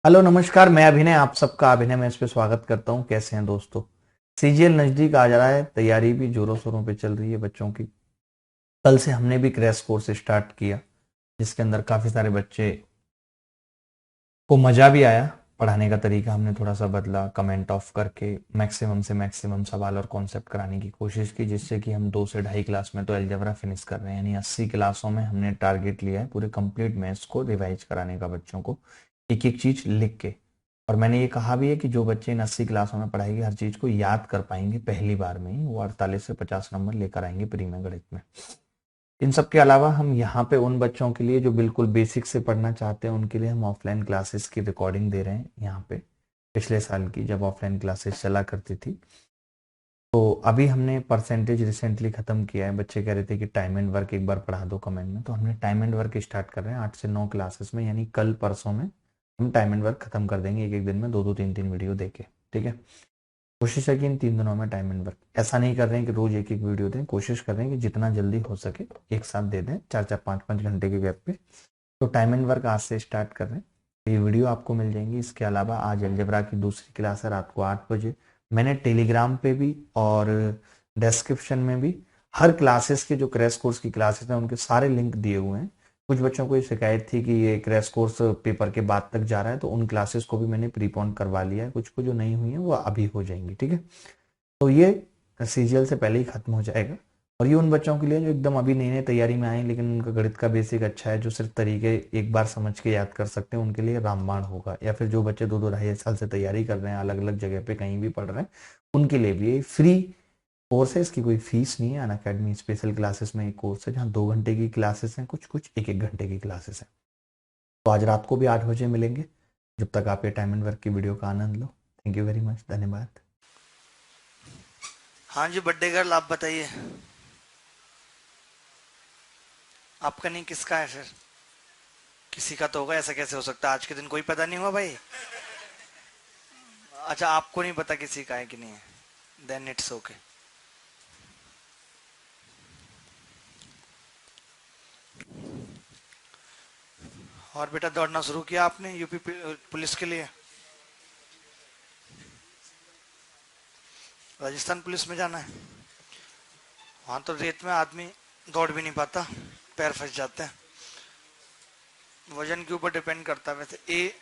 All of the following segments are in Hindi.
हेलो नमस्कार। मैं अभिनय आप सबका अभिनय में इस पे स्वागत करता हूँ। कैसे हैं दोस्तों? सीजीएल नजदीक आ जा रहा है, तैयारी भी जोरों शोरों पे चल रही है बच्चों की। कल से हमने भी क्रैश कोर्स स्टार्ट किया, जिसके अंदर काफी सारे बच्चे को मजा भी आया। पढ़ाने का तरीका हमने थोड़ा सा बदला, कमेंट ऑफ करके मैक्सिमम से मैक्सिमम सवाल और कॉन्सेप्ट कराने की कोशिश की, जिससे कि हम 2 से ढाई क्लास में तो अलजेब्रा फिनिश कर रहे हैं। यानी 80 क्लासों में हमने टारगेट लिया है पूरे कंप्लीट मैथ्स को रिवाइज कराने का बच्चों को, एक एक चीज लिख के। और मैंने ये कहा भी है कि जो बच्चे इन 80 क्लासों में पढ़ाएंगे हर चीज को याद कर पाएंगे पहली बार में ही, वो 48 से 50 नंबर लेकर आएंगे प्री में गणित में। इन सब के अलावा हम यहाँ पे उन बच्चों के लिए जो बिल्कुल बेसिक से पढ़ना चाहते हैं, उनके लिए हम ऑफलाइन क्लासेस की रिकॉर्डिंग दे रहे हैं यहाँ पे। पिछले साल की जब ऑफलाइन क्लासेस चला करती थी, तो अभी हमने परसेंटेज रिसेंटली खत्म किया है। बच्चे कह रहे थे कि टाइम एंड वर्क एक बार पढ़ा दो कमेंट में, तो हमने टाइम एंड वर्क स्टार्ट कर रहे हैं 8 से 9 क्लासेस में। यानी कल परसों में हम टाइम एंड वर्क खत्म कर देंगे, एक एक दिन में दो दो तीन तीन वीडियो देके। ठीक है, कोशिश है कि इन 3 दिनों में टाइम एंड वर्क ऐसा नहीं कर रहे हैं कि रोज एक एक वीडियो दें, कोशिश कर रहे हैं कि जितना जल्दी हो सके एक साथ दे दें, 4 4 5 5 घंटे के गैप पे। तो टाइम एंड वर्क आज से स्टार्ट कर रहे हैं, ये वीडियो आपको मिल जाएंगी। इसके अलावा आज अलजेब्रा की दूसरी क्लास है रात को 8 बजे। मैंने टेलीग्राम पे भी और डिस्क्रिप्शन में भी हर क्लासेस के जो क्रैश कोर्स की क्लासेस हैं उनके सारे लिंक दिए हुए हैं। कुछ बच्चों को ये शिकायत थी कि ये क्रैश कोर्स पेपर के बाद तक जा रहा है, तो उन क्लासेस को भी मैंने प्रीपोन करवा लिया है। कुछ को जो नहीं हुई है वो अभी हो जाएंगी। ठीक है, तो ये सीजीएल से पहले ही खत्म हो जाएगा। और ये उन बच्चों के लिए जो एकदम अभी नई नई तैयारी में आए हैं, लेकिन उनका गणित का बेसिक अच्छा है, जो सिर्फ तरीके एक बार समझ के याद कर सकते हैं, उनके लिए रामबाण होगा। या फिर जो बच्चे 2 2 ढाई साल से तैयारी कर रहे हैं, अलग अलग जगह पे कहीं भी पढ़ रहे हैं, उनके लिए भी ये फ्री कोर्स है। इसकी कोई फीस नहीं है। अन अकेडमी स्पेशल क्लासेस में एक कोर्स है जहाँ 2 घंटे की क्लासेस हैं, कुछ कुछ एक एक घंटे की क्लासेस हैं। तो आज रात को भी 8 बजे मिलेंगे। जब तक आप ये टाइम एंड वर्क की वीडियो का आनंद लो। थैंक यू वेरी मच, धन्यवाद। हाँ जी, बर्थडे गर्ल आप बताइए। आपका नहीं, किसका है फिर? किसी का तो होगा, ऐसा कैसे हो सकता है? आज के दिन कोई पता नहीं हुआ भाई? अच्छा, आपको नहीं पता किसी का है कि नहीं है? Then it's okay. और बेटा, दौड़ना शुरू किया आपने यूपी पुलिस के लिए? राजस्थान पुलिस में जाना है? वहां तो रेत में आदमी दौड़ भी नहीं पाता, पैर फंस जाते हैं। वजन के ऊपर डिपेंड करता है। वैसे ए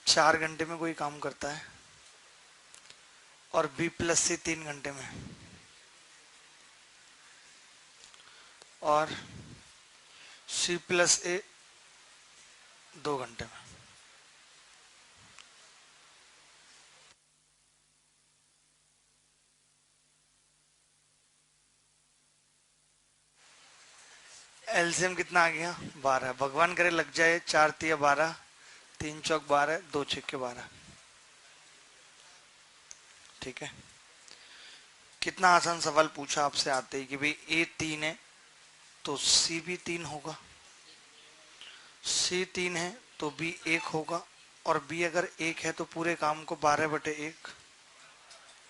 4 घंटे में कोई काम करता है, और बी प्लस सी 3 घंटे में, और सी प्लस ए 2 घंटे में। एलसीएम कितना आ गया? 12। भगवान करे लग जाए। 4 तिया 12, 3 चौक 12, 2 छक्के 12। ठीक है। कितना आसान सवाल पूछा आपसे आते ही कि भाई A 3 है तो सी भी 3 होगा, C 3 है तो B 1 होगा, और बी अगर 1 है तो पूरे काम को 12/1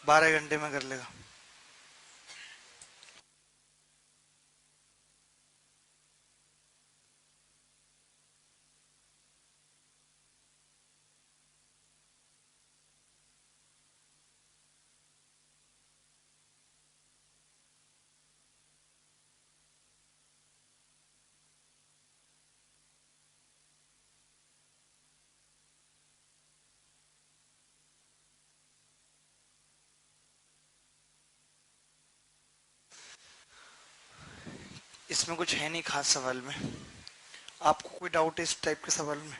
12 घंटे में कर लेगा। इसमें कुछ है नहीं खास सवाल में। आपको कोई डाउट है इस टाइप के सवाल में?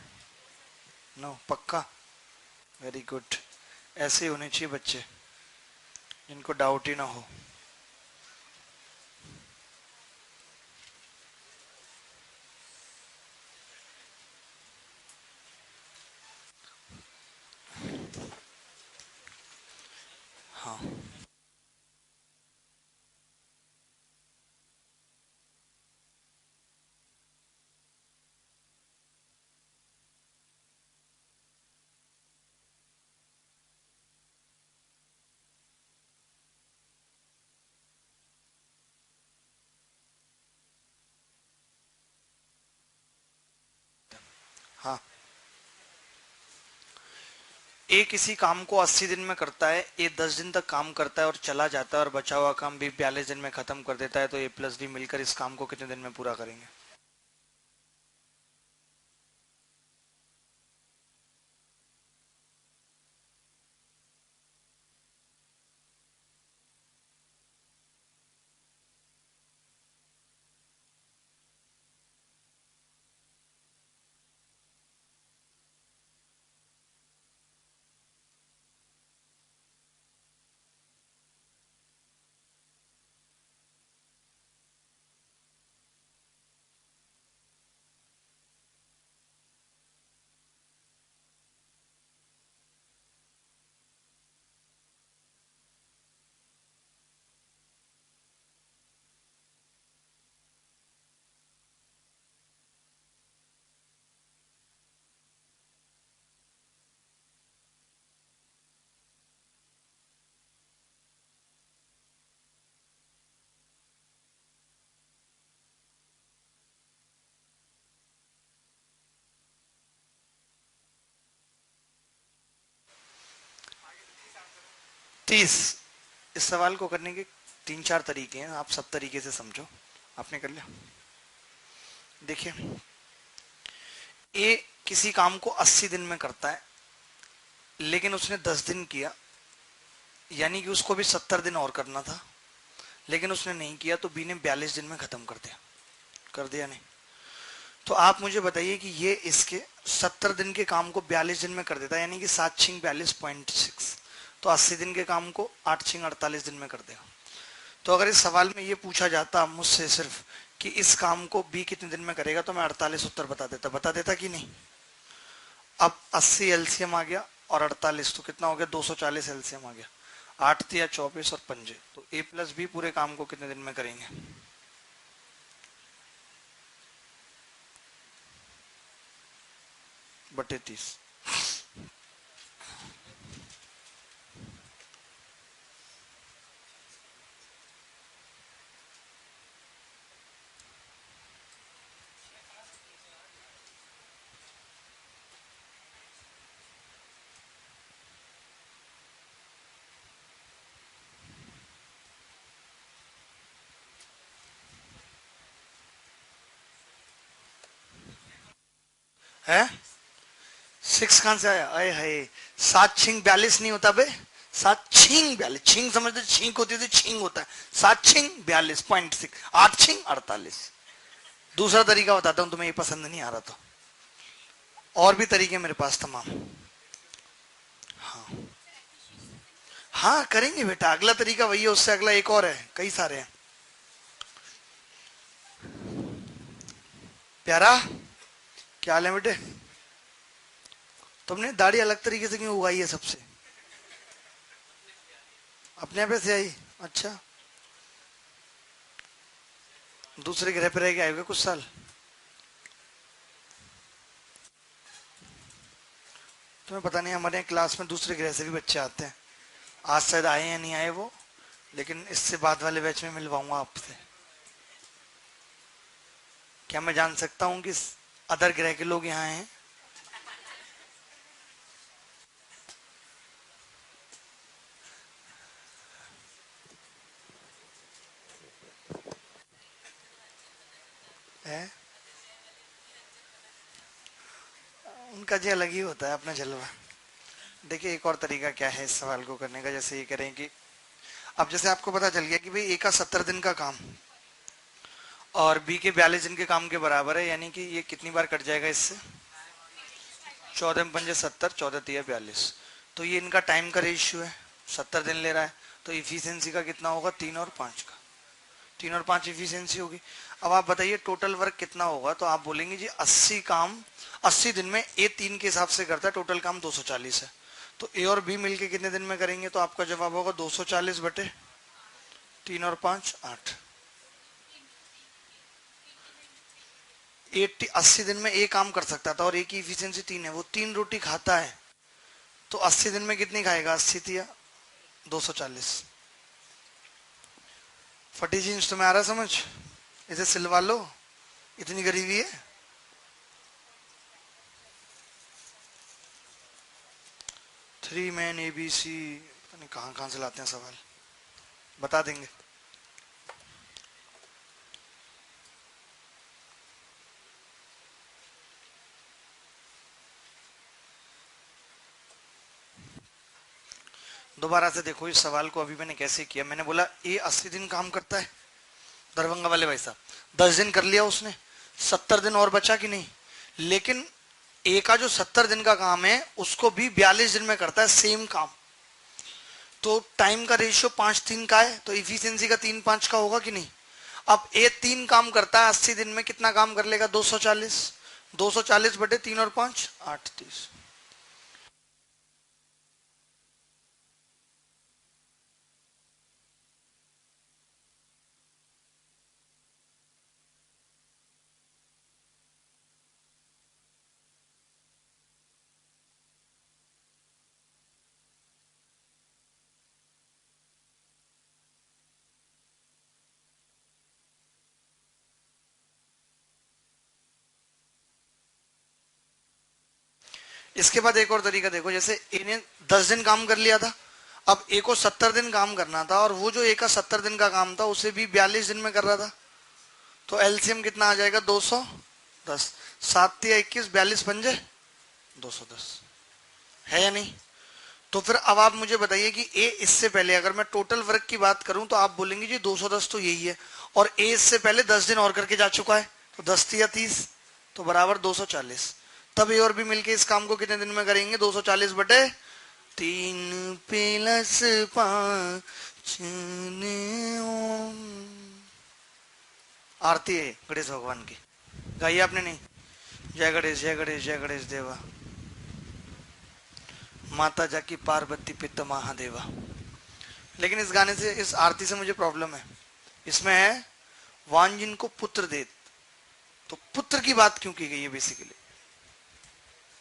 नो, पक्का? Very good. ऐसे ही होने चाहिए बच्चे, जिनको डाउट ही ना हो। हाँ। हाँ, ए किसी काम को 80 दिन में करता है, ए 10 दिन तक काम करता है और चला जाता है और बचा हुआ काम बी 42 दिन में खत्म कर देता है, तो ए प्लस बी मिलकर इस काम को कितने दिन में पूरा करेंगे? तीस। इस सवाल को करने के 3-4 तरीके हैं, आप सब तरीके से समझो। आपने कर लिया? देखिए, ए किसी काम को 80 दिन में करता है, लेकिन उसने 10 दिन किया, यानी कि उसको भी 70 दिन और करना था, लेकिन उसने नहीं किया, तो बी ने 42 दिन में खत्म कर दिया। कर दिया नहीं? तो आप मुझे बताइए कि ये इसके 70 दिन के काम को 42 दिन में कर देता है, यानी कि 7×42.6, तो 80 दिन के काम को 8×48 दिन में कर देगा। तो अगर इस सवाल में ये पूछा जाता मुझसे सिर्फ कि इस काम को बी कितने दिन में करेगा, तो मैं 48 उत्तर बता देता कि नहीं? अब 80 एलसीएम आ गया और 48, तो कितना हो गया? 240 एलसीएम आ गया। 8 तिया 24 और पंजे, तो ए प्लस बी पूरे काम को कितने दिन में करेंगे? बटे 30। है 6 कहां से आया? अरे है 7×42 नहीं होता बे, 7×42, छींग समझते? छींक होती थी, छींग होता है 7×42.6, 8×48। दूसरा तरीका बताता हूं, तुम्हें ये पसंद नहीं आ रहा तो और भी तरीके मेरे पास तमाम। हाँ हाँ करेंगे बेटा, अगला तरीका वही है, उससे अगला एक और है, कई सारे हैं। प्यारा, क्या हाल है बेटे? तुमने दाढ़ी अलग तरीके से क्यों उगाई है सबसे? अपने आप से आई? अच्छा, दूसरे ग्रह पे रह के आएगा कुछ साल? तुम्हें पता नहीं, हमारे यहाँ क्लास में दूसरे ग्रह से भी बच्चे आते हैं। आज शायद आए या नहीं आए वो, लेकिन इससे बाद वाले बैच में मिलवाऊंगा आपसे। क्या मैं जान सकता हूँ कि अदर ग्रह के लोग यहाँ हैं? है? उनका जी अलग ही होता है अपना जलवा। देखिए, एक और तरीका क्या है इस सवाल को करने का, जैसे ये करें कि अब जैसे आपको पता चल गया कि भाई ए का 70 दिन का काम और बी के 42 दिन के काम के बराबर है, यानी कि ये कितनी बार कट जाएगा इससे? 14×5 = 70, 14×3 = 42। तो ये इनका टाइम का रेशियो है, 70 दिन ले रहा है, तो इफिशियंसी का कितना होगा? 3 और 5 का। 3 और 5 इफिशियंसी होगी। अब आप बताइए टोटल वर्क कितना होगा, तो आप बोलेंगे जी 80 काम 80 दिन में ए 3 के हिसाब से करता है, टोटल काम 240 है, तो ए और बी मिलके कितने दिन में करेंगे? तो आपका जवाब होगा 240 बटे 3 और 5, 8। 80 दिन में ए काम कर सकता था और ए की इफिशियंसी 3 है, वो 3 रोटी खाता है, तो 80 दिन में कितनी खाएगा? 80 थिया 240। फटी जीन्स तुम्हें आ रहा समझ? इसे सिलवा लो, इतनी गरीबी है। थ्री मैन ABC, पता नहीं कहाँ कहाँ से लाते हैं सवाल, बता देंगे। दोबारा से देखो इस सवाल को, अभी मैंने कैसे किया। मैंने बोला ए 80 दिन काम करता है, दरभंगा वाले भाई साहब 10 दिन कर लिया उसने, 70 दिन और बचा कि नहीं। लेकिन ए का जो 70 दिन का काम है उसको भी 42 दिन में करता है सेम काम। तो टाइम का रेशियो 5:3 का है, तो इफिशियंसी का 3:5 का होगा कि नहीं। अब ए 3 काम करता है 80 दिन में, कितना काम कर लेगा, 240। 240 बटे 3 और 5 8 30। इसके बाद एक और तरीका देखो, जैसे ए ने 10 दिन काम कर लिया था, अब ए को 70 दिन काम करना था, और वो जो ए का 70 दिन का काम था उसे भी 42 दिन में कर रहा था। तो एलसीएम कितना आ जाएगा, 210। 7 या 21, 42 पंजे 210, है या नहीं। तो फिर अब आप मुझे बताइए कि ए इससे पहले, अगर मैं टोटल वर्क की बात करूं तो आप बोलेंगे जी 210 तो यही है, और ए इससे पहले 10 दिन और करके जा चुका है, तो 10 या 30 तो बराबर 240। तब ए और बी मिलके इस काम को कितने दिन में करेंगे, 240 बटे 3 प्लस 5। आरती है गणेश भगवान की, गाइए आपने नहीं। जय गणेश जय गणेश जय गणेश देवा, माता जाकी पार्वती पिता महादेवा। लेकिन इस गाने से, इस आरती से मुझे प्रॉब्लम है। इसमें है वान जिनको पुत्र दे, तो पुत्र की बात क्यों की गई है, बेसिकली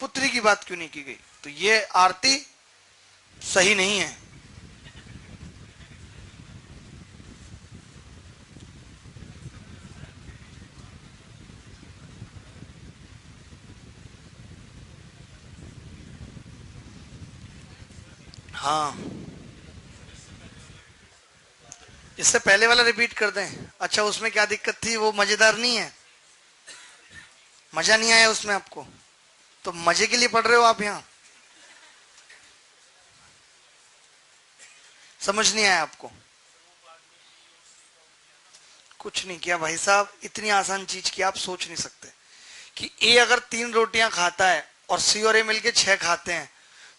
पुत्री की बात क्यों नहीं की गई। तो ये आरती सही नहीं है। हाँ, इससे पहले वाला रिपीट कर दें। अच्छा, उसमें क्या दिक्कत थी, वो मजेदार नहीं है, मजा नहीं आया उसमें आपको, तो मजे के लिए पढ़ रहे हो आप यहाँ, समझ नहीं आया आपको। कुछ नहीं किया भाई साहब, इतनी आसान चीज की आप सोच नहीं सकते कि ए अगर 3 रोटियां खाता है और सी और ए मिलके 6 खाते हैं,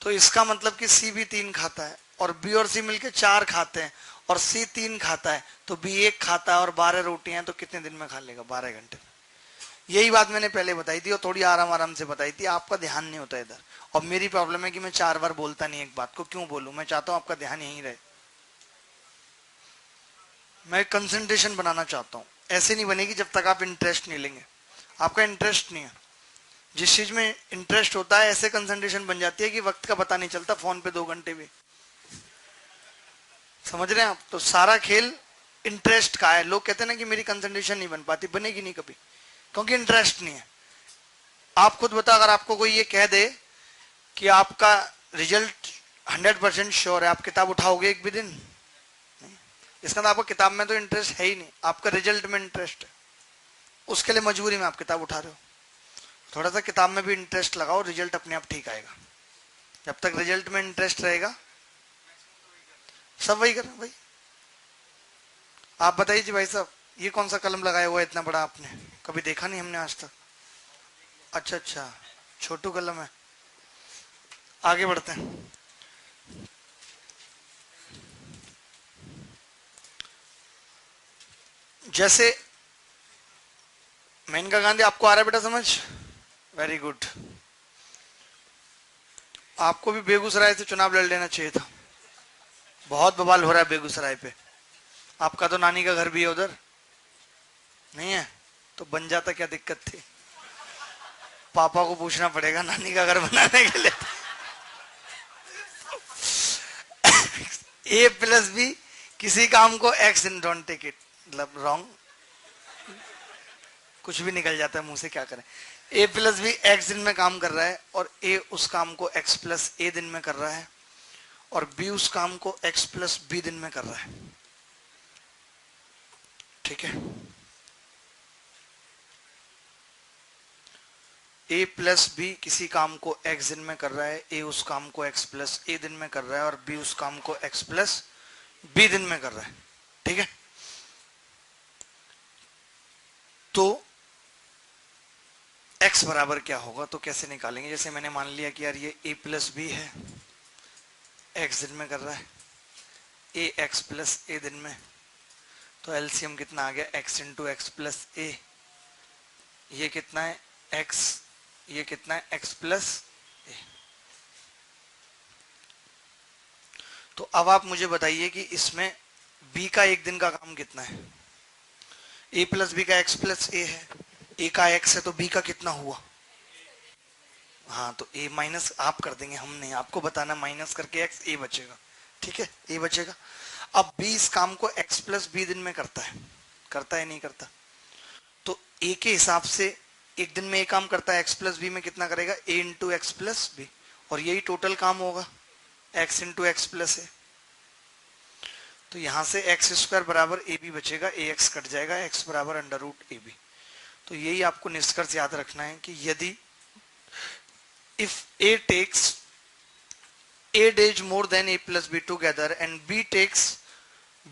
तो इसका मतलब कि सी भी 3 खाता है, और बी और सी मिलके 4 खाते हैं, और सी 3 खाता है, तो बी 1 खाता है, और 12 रोटियां हैं, तो कितने दिन में खा लेगा, 12 घंटे। यही बात मैंने पहले बताई थी, और थोड़ी आराम आराम से बताई थी, आपका ध्यान नहीं होता इधर। और मेरी प्रॉब्लम है कि मैं 4 बार बोलता नहीं एक बात को, क्यों बोलूं, मैं चाहता हूं आपका ध्यान यहीं रहे। मैं कंसंट्रेशन बनाना चाहता हूँ, ऐसे नहीं बनेगी जब तक आप इंटरेस्ट नहीं लेंगे। आपका इंटरेस्ट नहीं है, जिस चीज में इंटरेस्ट होता है ऐसे कंसंट्रेशन बन जाती है कि वक्त का पता नहीं चलता, फोन पे 2 घंटे भी। समझ रहे हैं आप। तो सारा खेल इंटरेस्ट का है। लोग कहते हैं ना कि मेरी कंसंट्रेशन नहीं बन पाती, बनेगी नहीं कभी, क्योंकि इंटरेस्ट नहीं है। आप खुद बताओ, अगर आपको कोई ये कह दे कि आपका रिजल्ट 100% श्योर है, आप किताब उठाओगे एक भी दिन नहीं। इसका मतलब आपको किताब में तो इंटरेस्ट है ही नहीं, आपका रिजल्ट में इंटरेस्ट है, उसके लिए मजबूरी में आप किताब उठा रहे हो। थोड़ा सा किताब में भी इंटरेस्ट लगाओ, रिजल्ट अपने आप ठीक आएगा। जब तक रिजल्ट में इंटरेस्ट रहेगा, सब वही करें भाई। आप बताइए जी भाई साहब, ये कौन सा कलम लगाया हुआ है इतना बड़ा, आपने कभी देखा नहीं हमने आज तक। अच्छा अच्छा, छोटू कलम है। आगे बढ़ते हैं। जैसे मेनका गांधी आपको आ रहा है बेटा समझ, वेरी गुड। आपको भी बेगूसराय से चुनाव लड़ लेना चाहिए था, बहुत बवाल हो रहा है बेगूसराय पे। आपका तो नानी का घर भी है उधर, नहीं है तो बन जाता, क्या दिक्कत थी। पापा को पूछना पड़ेगा नानी का घर बनाने के लिए। ए प्लस बी किसी काम को x in, don't take it, मतलब रॉन्ग, कुछ भी निकल जाता है मुंह से, क्या करें। ए प्लस बी एक्स दिन में काम कर रहा है, और ए उस काम को एक्स प्लस ए दिन में कर रहा है। और बी उस काम को x प्लस बी दिन में कर रहा है। ठीक है, a प्लस बी किसी काम को x दिन में कर रहा है, a उस काम को x प्लस a दिन में कर रहा है और b उस काम को x प्लस b दिन में कर रहा है। ठीक है, तो x बराबर क्या होगा, तो कैसे निकालेंगे? जैसे मैंने मान लिया कि यार ये a प्लस बी है, x दिन में कर रहा है, a x प्लस a दिन में, तो एलसीएम कितना आ गया, x इंटू एक्स प्लस ए। ये कितना है x, ये कितना है x प्लस ए। तो अब आप मुझे बताइए कि इसमें b का एक दिन का काम कितना है? a प्लस बी का x प्लस ए है, a का x है तो b का कितना हुआ? हाँ, तो a माइनस आप कर देंगे, हम नहीं, आपको बताना, माइनस करके x a बचेगा। ठीक है, a बचेगा। अब b इस काम को x प्लस बी दिन में करता है नहीं करता? तो a के हिसाब से एक दिन में एक काम करता है, x प्लस बी में कितना करेगा, a into x plus B, और यही टोटल काम होगा, x into x plus A. तो यहां से एक्स स्क्वायर बराबर ए बी बचेगा, ए एक्स कट जाएगा, x बराबर अंडर रूट ए बी। तो यही आपको निष्कर्ष याद रखना है कि यदि if a takes a days more than a plus b together and b takes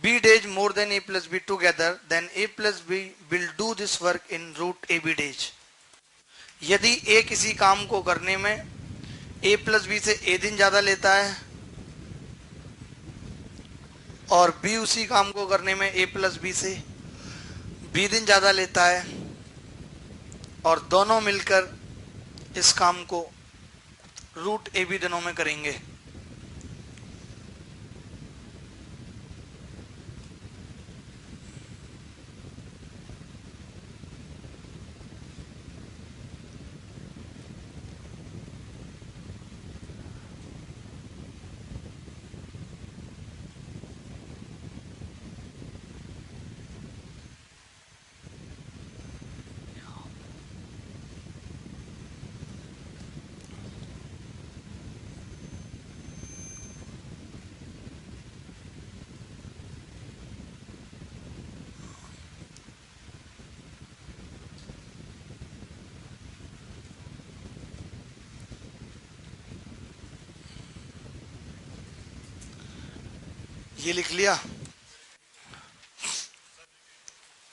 b days more than a plus b together, then a plus b will do this work in root ab days। यदि a किसी काम को करने में a प्लस बी से a दिन ज्यादा लेता है और b उसी काम को करने में a प्लस बी से b दिन ज्यादा लेता है और दोनों मिलकर इस काम को रूट ए बी दिनों में करेंगे, ये लिख लिया।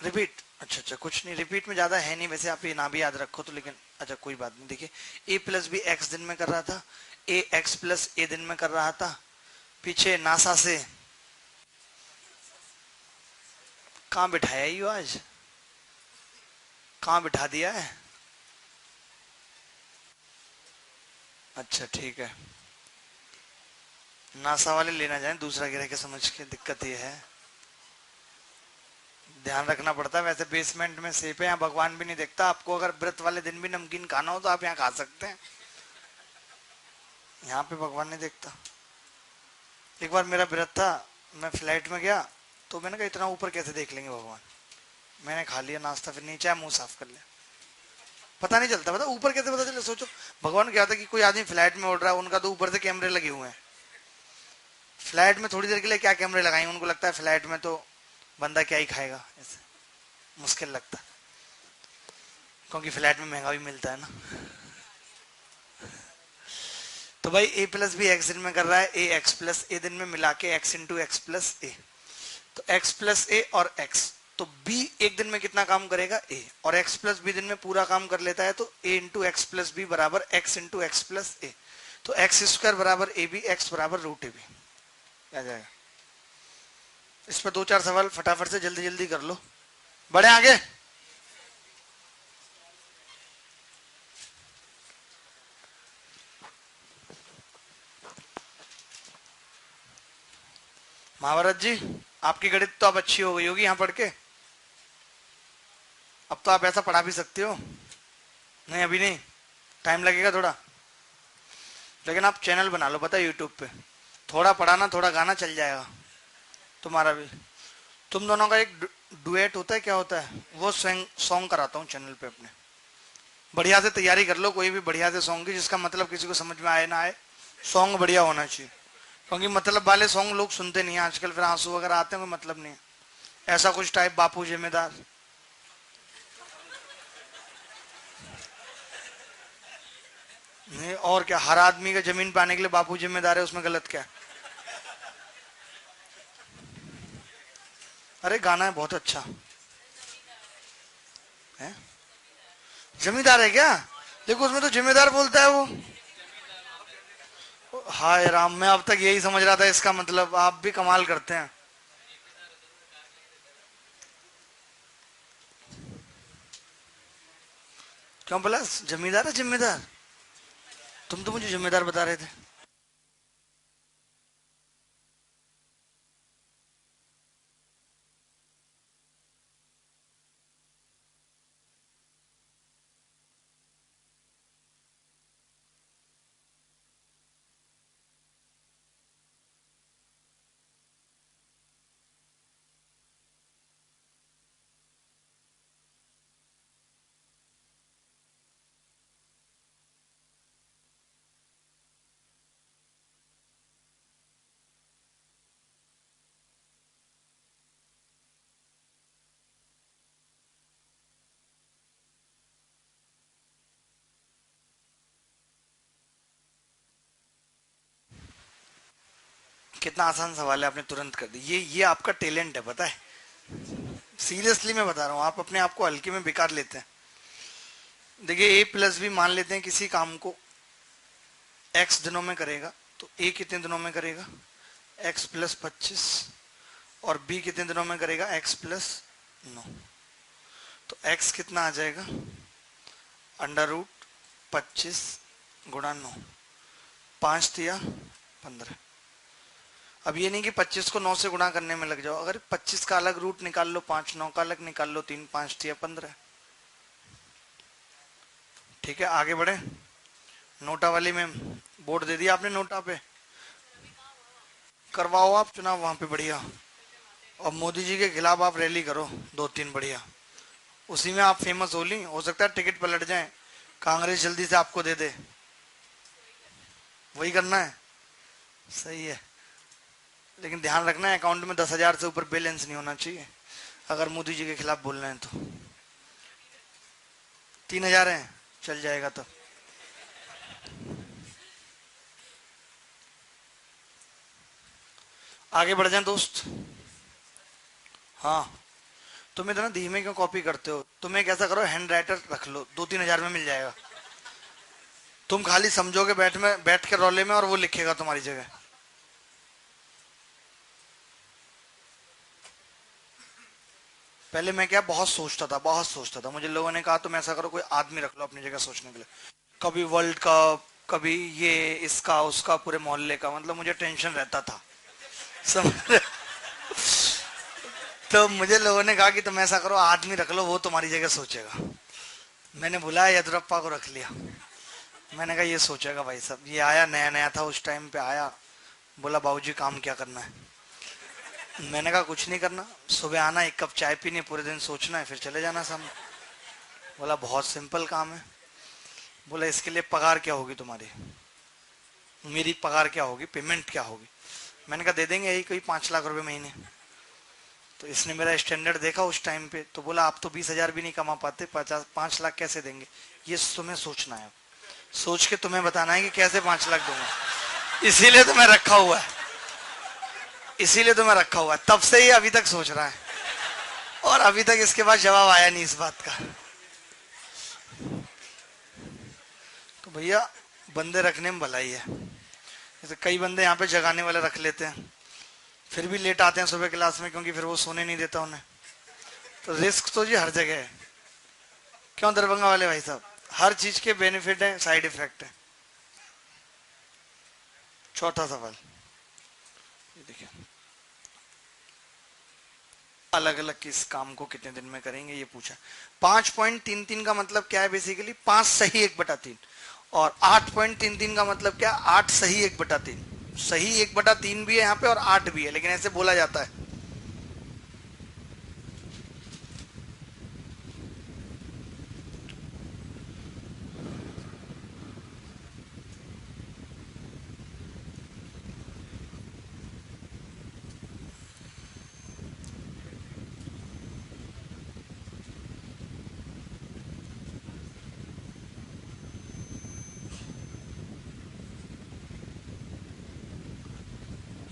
रिपीट, अच्छा कुछ नहीं, रिपीट में ज्यादा है नहीं वैसे, आप ये ना भी याद रखो तो, लेकिन अच्छा कोई बात नहीं। देखिए, ए प्लस बी एक्स दिन में कर रहा था, ए एक्स प्लस ए दिन में कर रहा था, पीछे नासा से कहाँ बिठाया ये आज, कहाँ बिठा दिया है? अच्छा ठीक है, नासा वाले लेना जाए दूसरा गिरह के, समझ के। दिक्कत ये है, ध्यान रखना पड़ता है। वैसे बेसमेंट में सेफ है, यहाँ भगवान भी नहीं देखता आपको। अगर व्रत वाले दिन भी नमकीन खाना हो तो आप यहाँ खा सकते हैं, यहाँ पे भगवान नहीं देखता। एक बार मेरा व्रत था, मैं फ्लाइट में गया तो मैंने कहा इतना ऊपर कैसे देख लेंगे भगवान, मैंने खा लिया नाश्ता, फिर नीचे मुंह साफ कर लिया, पता नहीं चलता, पता ऊपर कैसे पता चले। सोचो भगवान क्या था कि कोई आदमी फ्लाइट में उड़ रहा है, उनका तो ऊपर से कैमरे लगे हुए हैं, फ्लाइट में थोड़ी देर के लिए क्या कैमरे लगाएंगे, उनको लगता है फ्लाइट में तो बंदा क्या ही खाएगा, ऐसे मुश्किल लगता, क्योंकि फ्लैट में महंगा भी मिलता है ना। तो भाई ए प्लस बी एक्स दिन में कर रहा है, ए एक्स प्लस ए दिन में मिला के x into x plus A, तो एक्स प्लस ए और एक्स, तो बी एक दिन में कितना काम करेगा, ए, और एक्स प्लस बी दिन में पूरा काम कर लेता है, तो ए इंटू एक्स प्लस बी बराबर x into x plus A, तो एक्स स्क्वायर बराबर ए बी, एक्स बराबर रूट ए बी आ जाएगा। इस पर दो चार सवाल फटाफट से जल्दी जल्दी कर लो, बढ़े आगे। महाभारत जी, आपकी गणित तो अब अच्छी हो गई होगी यहाँ पढ़ के, अब तो आप ऐसा पढ़ा भी सकते हो। नहीं अभी नहीं, टाइम लगेगा थोड़ा, लेकिन आप चैनल बना लो, पता है यूट्यूब पे, थोड़ा पढ़ाना थोड़ा गाना चल जाएगा तुम्हारा भी। तुम दोनों का एक डुएट होता है, क्या होता है वो, सॉन्ग कराता हूँ चैनल पे अपने, बढ़िया से तैयारी कर लो कोई भी बढ़िया से सॉन्ग की, जिसका मतलब किसी को समझ में आए ना आए, सॉन्ग बढ़िया होना चाहिए, क्योंकि मतलब वाले सॉन्ग लोग सुनते नहीं हैं आजकल, फिर आंसू वगैरह आते हैं, कोई मतलब नहीं है। ऐसा कुछ टाइप बापू जिम्मेदार। नहीं और क्या, हर आदमी का जमीन पाने के लिए बापू जिम्मेदार है, उसमें गलत क्या है? अरे गाना है बहुत अच्छा है। जमींदार है क्या? देखो उसमें तो जिम्मेदार बोलता है वो। हाय राम, मैं अब तक यही समझ रहा था इसका मतलब। आप भी कमाल करते हैं। क्यों बोला जमींदार है जिम्मेदार? तुम तो मुझे जिम्मेदार बता रहे थे। कितना आसान सवाल है, आपने तुरंत कर दी। ये आपका टैलेंट है, पता है। सीरियसली मैं बता रहा हूँ, आप अपने आप को हल्के में बेकार लेते हैं। देखिए ए प्लस भी मान लेते हैं किसी काम को एक्स दिनों में करेगा, तो ए कितने दिनों में करेगा? X plus 25। और बी कितने दिनों में करेगा? X plus 9। तो एक्स कितना आ जाएगा? अंडर रूट 25 गुणा 9। 5 दिया 15। अब ये नहीं कि 25 को 9 से गुणा करने में लग जाओ। अगर 25 का अलग रूट निकाल लो 5, 9 का अलग निकाल लो 3, 5 दिया 15। ठीक है आगे बढ़े। नोटा वाली में वोट दे दिया आपने, नोटा पे करवाओ आप चुनाव वहां पे, बढ़िया। और मोदी जी के खिलाफ आप रैली करो 2-3, बढ़िया। उसी में आप फेमस हो ली, हो सकता है टिकट पलट जाए, कांग्रेस जल्दी से आपको दे दे। वही करना है, सही है। लेकिन ध्यान रखना है अकाउंट में 10,000 से ऊपर बैलेंस नहीं होना चाहिए अगर मोदी जी के खिलाफ बोलना है तो। 3,000 है, चल जाएगा तो। आगे बढ़ जाए दोस्त। हाँ, तुम इतना धीमे क्यों कॉपी करते हो? तुम एक ऐसा करो, हैंड राइटर रख लो, 2-3 हजार में मिल जाएगा। तुम खाली समझोगे बैठ के रोले में, और वो लिखेगा तुम्हारी जगह। पहले मैं क्या बहुत सोचता था। मुझे लोगों ने कहा तुम ऐसा करो, कोई आदमी रख लो अपनी जगह सोचने के लिए। कभी वर्ल्ड कप, कभी ये इसका उसका, पूरे मोहल्ले का, मतलब मुझे टेंशन रहता था। समझ रहे? तो मुझे लोगों ने कहा कि तुम ऐसा करो, आदमी रख लो, वो तुम्हारी जगह सोचेगा। मैंने बुलाया येदुरप्पा को, रख लिया। मैंने कहा ये सोचेगा भाई साहब। ये आया, नया नया था उस टाइम पे आया, बोला बाबूजी काम क्या करना है? मैंने कहा कुछ नहीं करना, सुबह आना, एक कप चाय पीनी, पूरे दिन सोचना है, फिर चले जाना सामने। बोला बहुत सिंपल काम है। बोला इसके लिए पगार क्या होगी तुम्हारी? मेरी पगार क्या होगी, पेमेंट क्या होगी? मैंने कहा दे देंगे यही कोई 5 लाख रुपए महीने। तो इसने मेरा स्टैंडर्ड देखा उस टाइम पे, तो बोला आप तो 20,000 भी नहीं कमा पाते, 5 लाख कैसे देंगे? ये तुम्हें सोचना है, सोच के तुम्हें बताना है कि कैसे 5 लाख दूंगा। इसीलिए तो मैं रखा हुआ है, इसीलिए तो मैं रखा हुआ है, तब से ही अभी तक सोच रहा है। और अभी तक इसके पास जवाब आया नहीं इस बात का। तो भैया बंदे रखने में भलाई है। जैसे कई बंदे यहाँ पे जगाने वाले रख लेते हैं, फिर भी लेट आते हैं सुबह क्लास में, क्योंकि फिर वो सोने नहीं देता उन्हें। तो रिस्क तो जी हर जगह है। क्यों दरभंगा वाले भाई साहब, हर चीज के बेनिफिट है, साइड इफेक्ट है। चौथा सवाल ये देखिए, अलग अलग किस काम को कितने दिन में करेंगे ये पूछा। 5.33 का मतलब क्या है? बेसिकली 5 सही 1/3। और 8.33 का मतलब क्या? 8 सही 1/3। सही 1/3 भी है यहाँ पे और 8 भी है, लेकिन ऐसे बोला जाता है।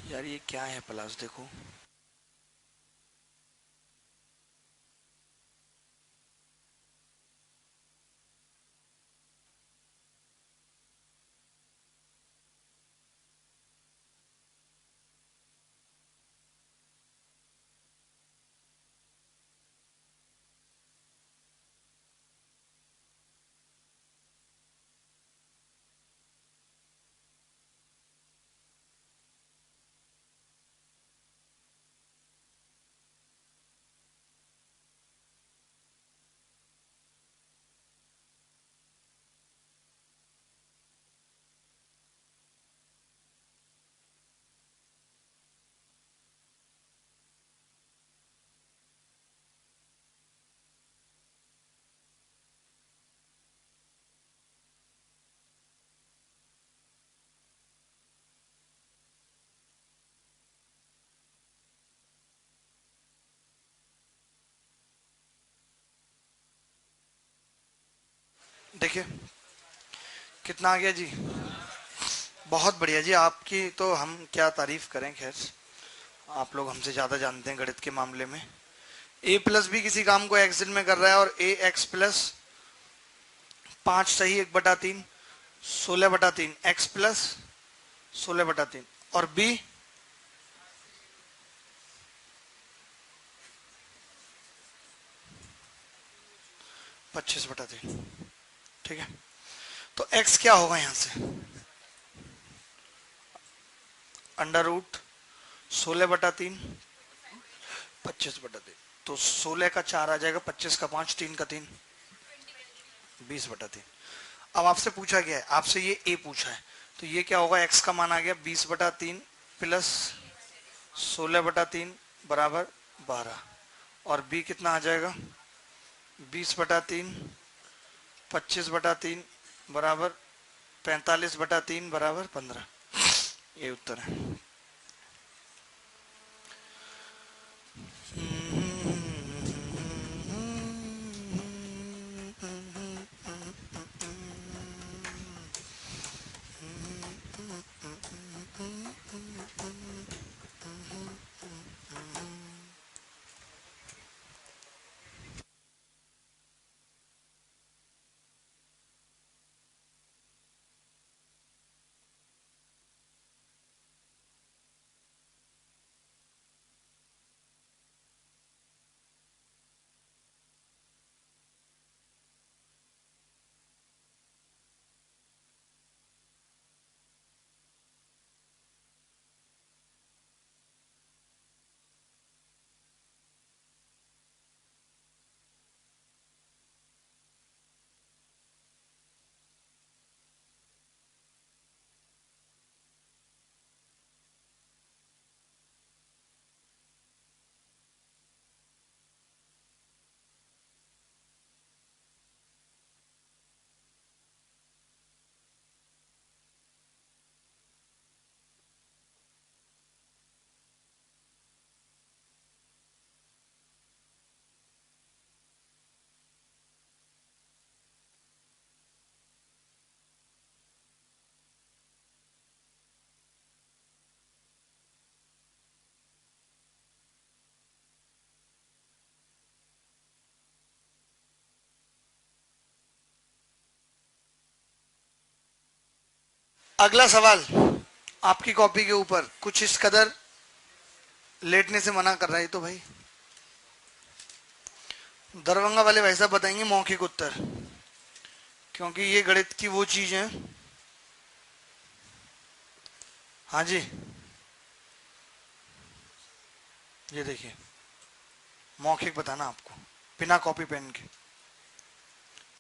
यार ये क्या है प्लस, देखो। देखिए कितना आ गया जी। बहुत बढ़िया जी, आपकी तो हम क्या तारीफ करें। खैर, आप लोग हमसे ज्यादा जानते हैं गणित के मामले में। ए प्लस भी किसी काम को एक्स दिन में कर रहा है, और ए एक्स प्लस 5 सही 1/3, 16/3, एक्स प्लस 16/3, और बी 25/3। ठीक है, तो एक्स क्या होगा यहां से? √16/3, 25/3। तो 16 का 4 आ जाएगा, 25 का 5, 3 का 3, 20/3। अब आपसे पूछा गया है, आपसे ये ए पूछा है, तो ये क्या होगा? एक्स का मान आ गया 20/3 प्लस 16/3 बराबर 12, और बी कितना आ जाएगा? 20/3 25/3 बराबर 45/3 बराबर 15। ये उत्तर है। अगला सवाल आपकी कॉपी के ऊपर कुछ इस कदर लेटने से मना कर रहा है तो भाई, दरभंगा वाले भाई साहब बताएंगे मौखिक उत्तर, क्योंकि ये गणित की वो चीज है। हाँ जी, ये देखिए, मौखिक बताना आपको बिना कॉपी पेन के।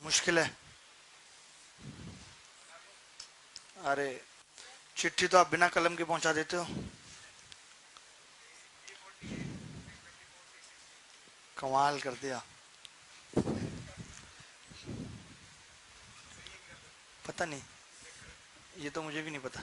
मुश्किल है? अरे, चिट्ठी तो आप बिना कलम के पहुंचा देते हो। कमाल कर दिया। पता नहीं, ये तो मुझे भी नहीं पता।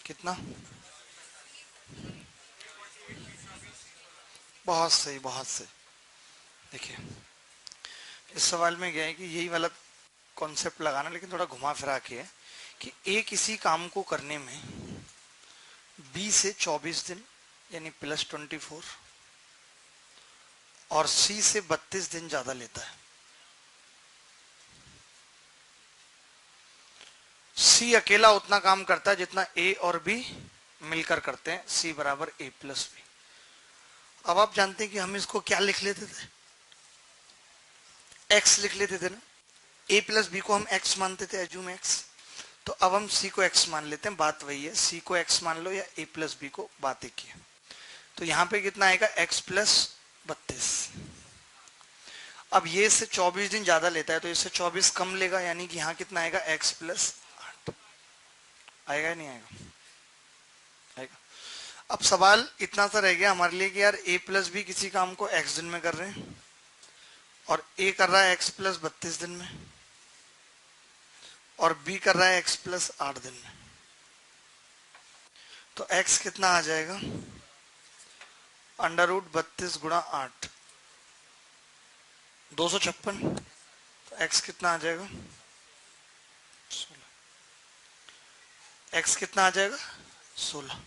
कितना? बहुत सही, बहुत सही। देखिए, इस सवाल में क्या है कि यही वाला कॉन्सेप्ट लगाना, लेकिन थोड़ा घुमा फिरा के है कि ए किसी काम को करने में बी से 24 दिन यानी +24 और सी से 32 दिन ज्यादा लेता है। सी अकेला उतना काम करता है जितना ए और बी मिलकर करते हैं, सी बराबर A+B। अब आप जानते हैं कि हम इसको क्या लिख लेते थे, एक्स लिख लेते थे ना। A+B को हम एक्स मानते थे, एज्यूम एक्स। तो अब हम सी को एक्स मान लेते हैं, बात वही है, सी को एक्स मान लो या A+B को, बात एक ही है। तो यहाँ पे कितना आएगा, x+32। अब ये इससे 24 दिन ज्यादा लेता है तो इससे 24 कम लेगा, यानी कि यहाँ कितना आएगा, x+8 आएगा, नहीं आएगा? आएगा। अब सवाल इतना सा रह गया हमारे लिए कि यार A+B किसी काम को x दिन में कर रहे हैं और A कर रहा है x+32 दिन में और B कर रहा है x+8 दिन में। तो x कितना आ जाएगा, √32 गुणा 8, 256। तो x कितना आ जाएगा, 16। x कितना आ जाएगा, 16।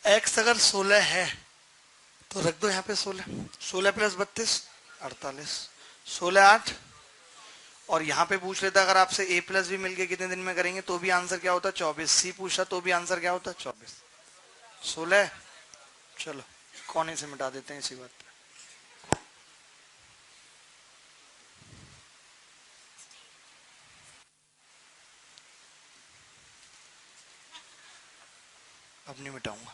x अगर 16 है तो रख दो यहाँ पे 16, 16 + 32 48, 16 8। और यहाँ पे पूछ लेता अगर आपसे A+B मिलके कितने दिन में करेंगे तो भी आंसर क्या होता, 24। सी पूछा तो भी आंसर क्या होता, 24। 16। चलो कोने से मिटा देते हैं इसी बात पे। अब नहीं मिटाऊंगा।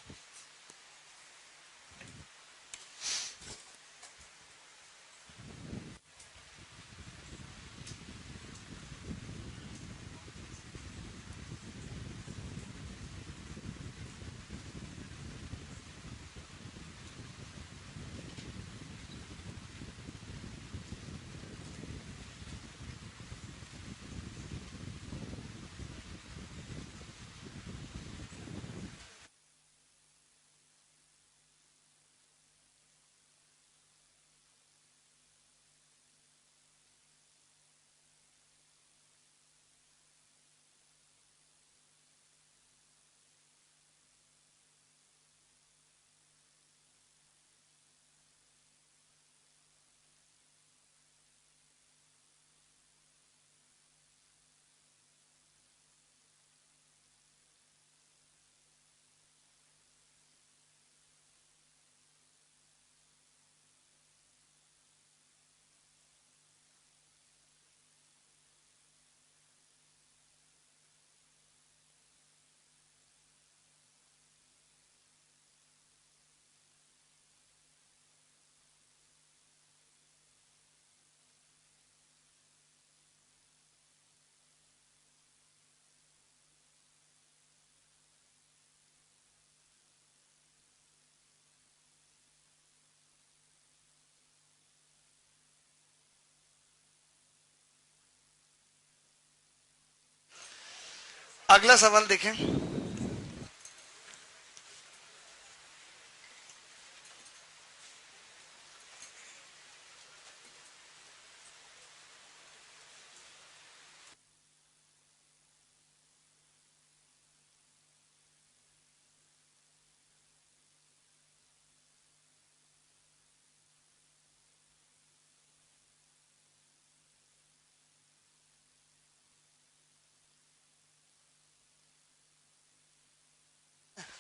अगला सवाल देखें।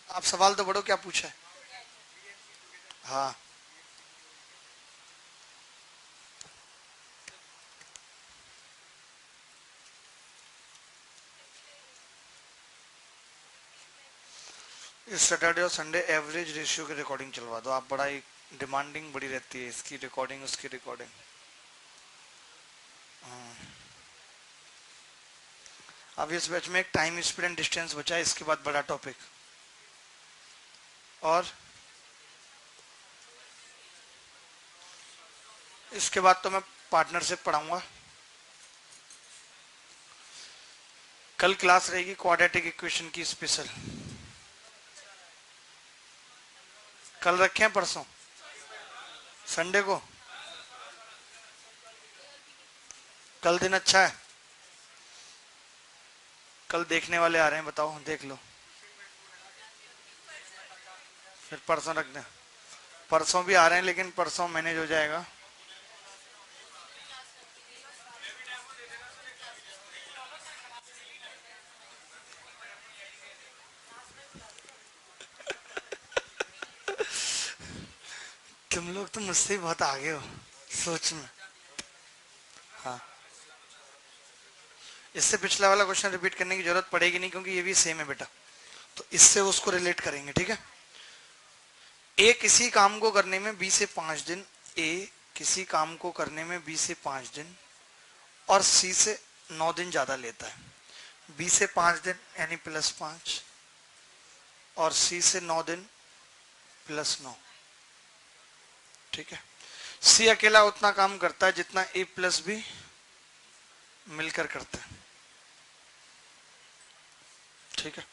आप सवाल तो पढ़ो, क्या पूछा है। हाँ, इस सैटरडे और संडे एवरेज रेशियो की रिकॉर्डिंग चलवा दो आप, बड़ा ही डिमांडिंग बड़ी रहती है इसकी रिकॉर्डिंग, उसकी रिकॉर्डिंग। अब इस बैच में एक टाइम स्पीड एंड डिस्टेंस बचा है, इसके बाद बड़ा टॉपिक। और इसके बाद तो मैं पार्टनरशिप पढ़ाऊंगा। कल क्लास रहेगी क्वाड्रेटिक इक्वेशन की स्पेशल। कल रखे हैं परसों संडे को? कल दिन अच्छा है? कल देखने वाले आ रहे हैं, बताओ देख लो। फिर परसों रख दें। परसों भी आ रहे हैं लेकिन परसों मैनेज हो जाएगा। तुम लोग तो मुझसे ही बहुत आगे हो सोच में। हाँ, इससे पिछला वाला क्वेश्चन रिपीट करने की जरूरत पड़ेगी नहीं क्योंकि ये भी सेम है बेटा, तो इससे उसको रिलेट करेंगे, ठीक है। ए किसी काम को करने में 20 से 5 दिन, ए किसी काम को करने में 20 से 5 दिन और सी से 9 दिन ज्यादा लेता है। 20 से 5 दिन यानी +5 और सी से 9 दिन +9, ठीक है। सी अकेला उतना काम करता है जितना ए प्लस बी मिलकर करते हैं, ठीक है।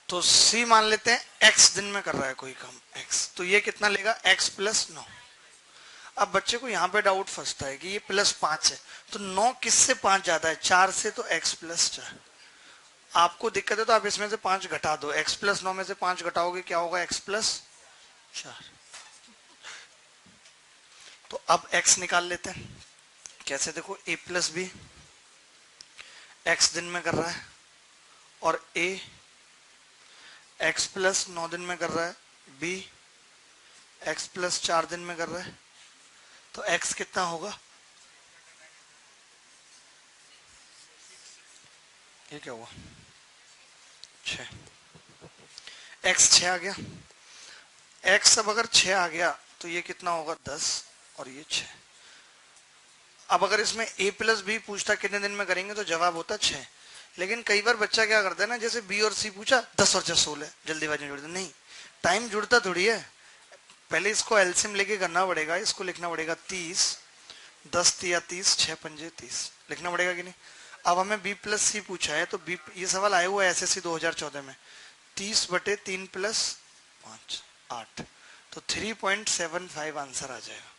तो सी मान लेते हैं x दिन में कर रहा है कोई काम x, तो ये कितना लेगा x +9। अब बच्चे को यहाँ पे डाउट फंसता है कि ये +5 है तो 9 किससे 5 ज्यादा है? 4 से, तो x +4। आपको दिक्कत है तो आप इसमें से 5 घटा दो, x +9 में से 5 घटाओगे क्या होगा? x +4। तो अब x निकाल लेते हैं। कैसे? देखो a + b x दिन में कर रहा है और a x +9 दिन में कर रहा है, b x +4 दिन में कर रहा है, तो x कितना होगा? ये क्या हुआ? 6। x 6 आ गया। x अब अगर 6 आ गया तो ये कितना होगा? 10 और ये 6। अब अगर इसमें a + b पूछता कितने दिन में करेंगे तो जवाब होता 6। लेकिन कई बार बच्चा क्या करता है ना, जैसे b और c पूछा 10 और 6 16, जल्दीबाजी में जोड़ दे। नहीं, टाइम जुड़ता थोड़ी है, पहले इसको एलसीएम लेके करना पड़ेगा। इसको लिखना पड़ेगा 30, 10 तिया 30, 6 पंजे 30 लिखना पड़ेगा कि नहीं। अब हमें b + c पूछा है तो b, ये सवाल आया हुआ है एसएससी 2014 में, 30/3 + 5 8, तो 3.75 आंसर आ जाएगा।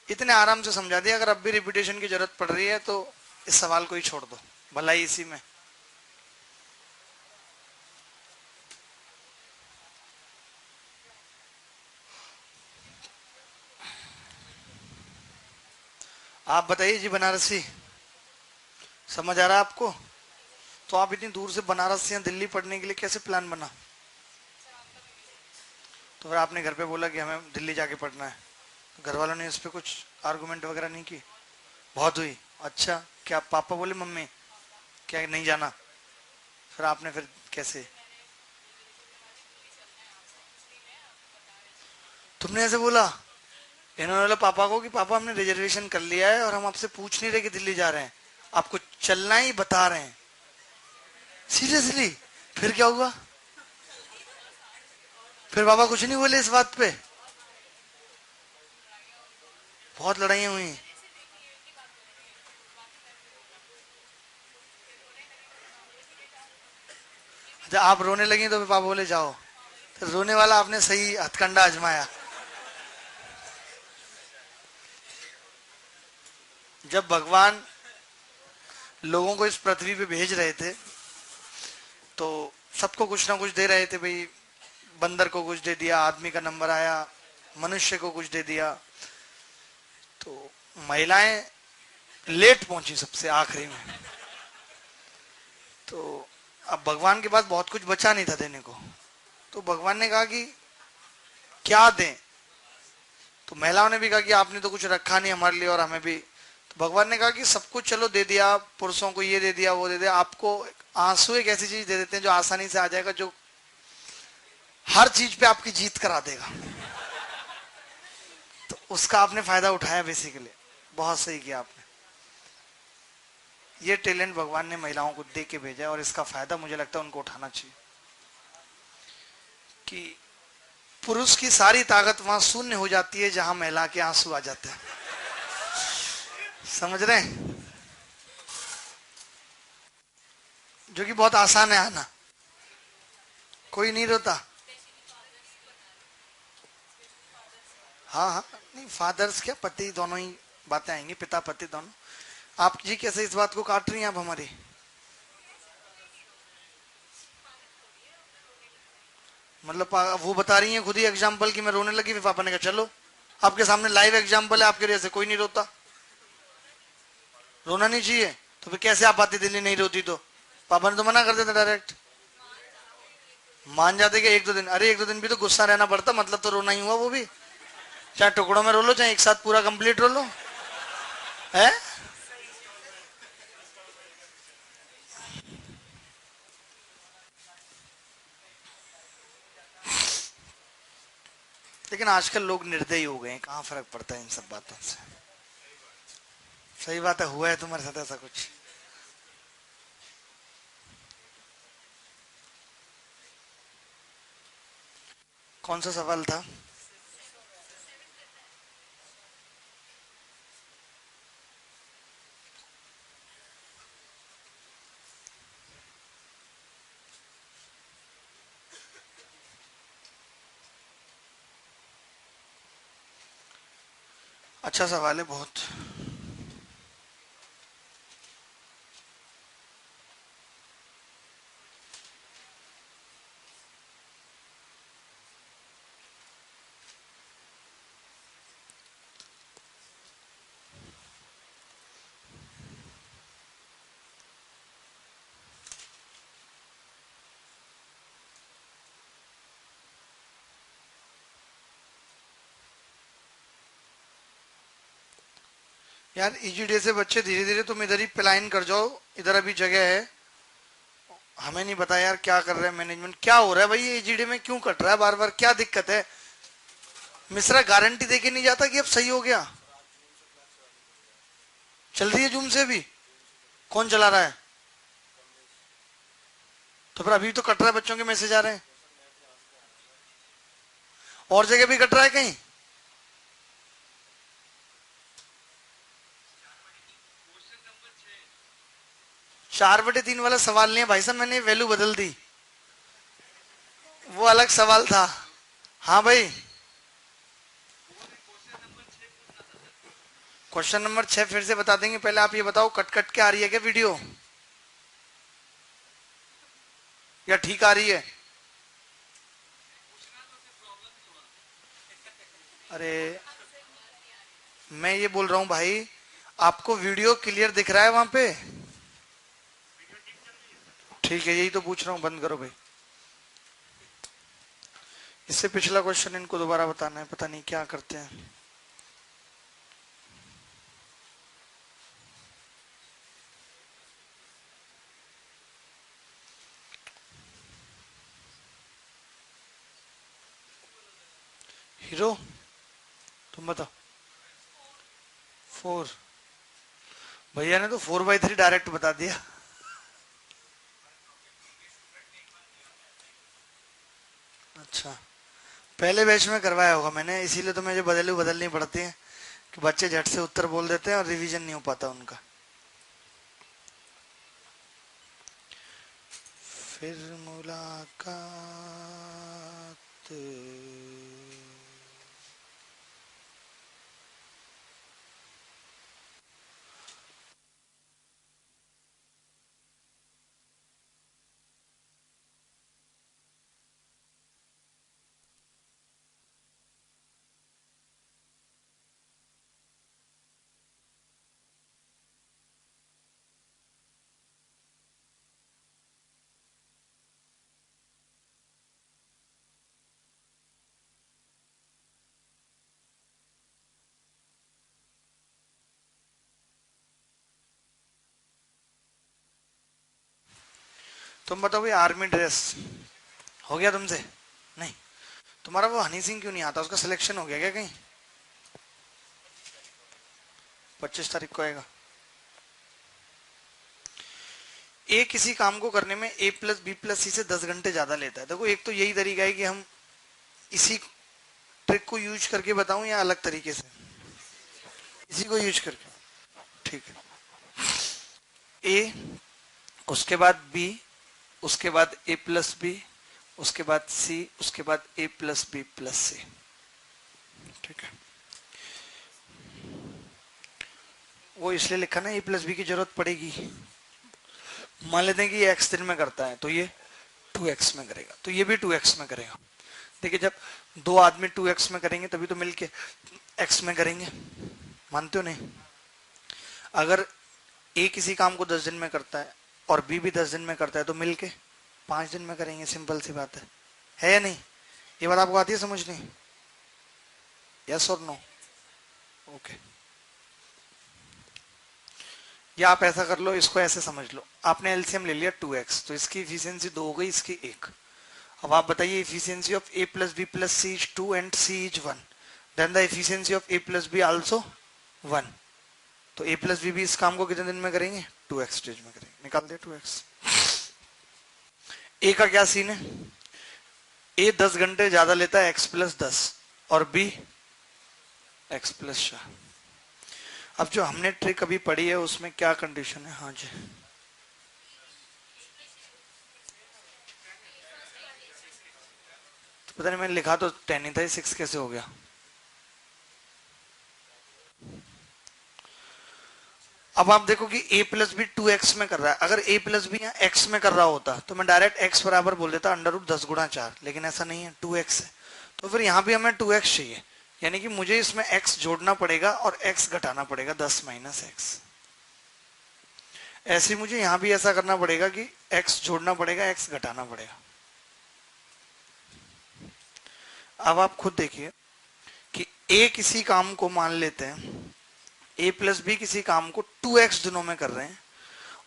इतने आराम से समझा दिया। अगर अब भी रिपीटेशन की जरूरत पड़ रही है तो इस सवाल को ही छोड़ दो, भलाई इसी में। आप बताइए जी, बनारसी समझ आ रहा है आपको? तो आप इतनी दूर से बनारस या दिल्ली पढ़ने के लिए कैसे प्लान बना? तो फिर आपने घर पे बोला कि हमें दिल्ली जाके पढ़ना है, तो घर वालों ने इस पे कुछ आर्गुमेंट वगैरह नहीं की? बहुत हुई। अच्छा, क्या पापा बोले मम्मी क्या नहीं जाना? फिर आपने फिर कैसे? तुमने ऐसे बोला? इन्होंने बोला पापा को कि पापा हमने रिजर्वेशन कर लिया है और हम आपसे पूछ नहीं रहे कि दिल्ली जा रहे हैं, आपको चलना ही बता रहे हैं। सीरियसली? फिर क्या हुआ? फिर पापा कुछ नहीं बोले इस बात पे? बहुत लड़ाइयां हुई। जब आप रोने लगी तो फिर पापा बोले जाओ, तो रोने वाला आपने सही हथकंडा आजमाया। जब भगवान लोगों को इस पृथ्वी पे भेज रहे थे तो सबको कुछ ना कुछ दे रहे थे भाई। बंदर को कुछ दे दिया, आदमी का नंबर आया, मनुष्य को कुछ दे दिया। तो महिलाएं लेट पहुंची सबसे आखिरी में। तो अब भगवान के पास बहुत कुछ बचा नहीं था देने को, तो भगवान ने कहा कि क्या दें। तो महिलाओं ने भी कहा कि आपने तो कुछ रखा नहीं हमारे लिए और हमें भी। तो भगवान ने कहा कि सब कुछ चलो दे दिया, पुरुषों को ये दे दिया वो दे दिया, आपको आंसू एक ऐसी चीज दे देते हैं जो आसानी से आ जाएगा, जो हर चीज पे आपकी जीत करा देगा। तो उसका आपने फायदा उठाया बेसिकली। बहुत सही किया आपने। ये टैलेंट भगवान ने महिलाओं को दे के भेजा है और इसका फायदा मुझे लगता है उनको उठाना चाहिए। कि पुरुष की सारी ताकत वहां शून्य हो जाती है जहां महिला के आंसू आ जाते हैं। समझ रहे हैं? जो कि बहुत आसान है आना। कोई नहीं रोता। हाँ हाँ, नहीं फादर्स क्या, पति दोनों ही बातें आएंगी, पिता पति दोनों। आप जी कैसे इस बात को काट रही हैं आप हमारी? मतलब वो बता रही हैं खुद ही एग्जाम्पल कि मैं रोने लगी, फिर पापा ने कहा चलो। आपके सामने लाइव एग्जाम्पल है, आपके जैसे कोई नहीं रोता। रोना नहीं चाहिए तो फिर कैसे आप आती दिल्ली नहीं रोती तो? पापा ने तो मना कर देता डायरेक्ट। मान जाते कि एक दो दिन, अरे एक दो दिन भी तो गुस्सा रहना पड़ता, मतलब तो रोना ही हुआ वो भी। चाहे टुकड़ों में रो लो, चाहे एक साथ पूरा कंप्लीट रो लो। है। लेकिन आजकल लोग निर्दयी हो गए हैं, कहाँ फर्क पड़ता है इन सब बातों से। सही बात है, हुआ है तुम्हारे साथ ऐसा कुछ? कौन सा सवाल था? अच्छा सवाल है बहुत। यार ईजीडे से बच्चे धीरे धीरे तुम इधर ही पलायन कर जाओ, इधर अभी जगह है। हमें नहीं पता यार क्या कर रहे हैं मैनेजमेंट, क्या हो रहा है भाई, ये ईजीडे में क्यों कट रहा है बार बार, क्या दिक्कत है? मिश्रा गारंटी देके नहीं जाता कि अब सही हो गया। चल रही है जूम से भी? कौन चला रहा है? तो फिर अभी तो कट रहा है, बच्चों के मैसेज आ रहे हैं। और जगह भी कट रहा है कहीं? 4/3 वाला सवाल नहीं है भाई साहब, मैंने वैल्यू बदल दी, वो अलग सवाल था। हाँ भाई। क्वेश्चन नंबर 6 फिर से बता देंगे, पहले आप ये बताओ कट कट के आ रही है क्या वीडियो, या ठीक आ रही है? अरे मैं ये बोल रहा हूँ भाई, आपको वीडियो क्लियर दिख रहा है वहां पे? ठीक है, यही तो पूछ रहा हूँ, बंद करो भाई। इससे पिछला क्वेश्चन इनको दोबारा बताना है, पता नहीं क्या करते हैं। हीरो, तुम बताओ। 4। भैया ने तो 4/3 डायरेक्ट बता दिया। अच्छा, पहले बैच में करवाया होगा मैंने, इसीलिए तो मुझे बदलनी पड़ती है कि बच्चे झट से उत्तर बोल देते हैं और रिवीजन नहीं हो पाता उनका। फिर मुलाकात। तुम बताओ भाई, आर्मी ड्रेस हो गया तुमसे? नहीं। तुम्हारा वो हनी सिंह क्यों नहीं आता, उसका सिलेक्शन हो गया क्या कहीं? 25 तारीख को आएगा। ए किसी काम को करने में A+B+C से 10 घंटे ज्यादा लेता है। देखो, एक तो यही तरीका है कि हम इसी ट्रिक को यूज करके बताऊं या अलग तरीके से? इसी को यूज करके। ठीक है। ए, उसके बाद बी, उसके बाद ए प्लस बी, उसके बाद सी, उसके बाद ए प्लस बी प्लस सी। ठीक है, वो इसलिए लिखा ना ए प्लस बी की जरूरत पड़ेगी। मान लेते हैं कि ये एक्स दिन में करता है तो ये 2x में करेगा, तो ये भी 2x में करेगा। देखिए जब दो आदमी 2x में करेंगे तभी तो मिलके x में करेंगे, मानते हो नहीं? अगर ए किसी काम को 10 दिन में करता है और बी भी 10 दिन में करता है तो मिलके 5 दिन में करेंगे, सिंपल सी बात है या नहीं? ये बात आपको आती है समझनी? यस और नो? ओके, या आप ऐसा कर लो, इसको ऐसे समझ लो, आपने एलसीएम ले लिया 2x, तो इसकी इफिशियंसी 2 हो गई, इसकी 1। अब आप बताइए efficiency of a plus B plus C is 2 and c is 1, then the efficiency of a plus B also 1। तो a प्लस बी भी इस काम को कितने दिन में करेंगे? 2x स्टेज में करेंगे। निकाल दे 2x। a का क्या सीन है? a 10 घंटे ज्यादा लेता है x प्लस 10 और b x प्लस 4। अब जो हमने ट्रिक अभी पढ़ी है उसमें क्या कंडीशन है? हाँ जी, तो पता नहीं मैंने लिखा तो 10 ही था, 6 कैसे हो गया? अब आप देखो कि a प्लस बी 2x में कर रहा है, अगर a प्लस बी यहाँ x में कर रहा होता तो मैं डायरेक्ट x बराबर बोल देता अंडर रूट 10 गुणा 4, लेकिन ऐसा नहीं है, 2x है। तो फिर यहाँ भी हमें 2x चाहिए, यानी कि मुझे इसमें x जोड़ना पड़ेगा और x घटाना पड़ेगा, 10 माइनस एक्स। ऐसे ही मुझे यहाँ भी ऐसा करना पड़ेगा कि x जोड़ना पड़ेगा, x घटाना पड़ेगा। अब आप खुद देखिए कि a किसी काम को मान लेते हैं, a प्लस बी किसी काम को 2x दिनों में कर रहे हैं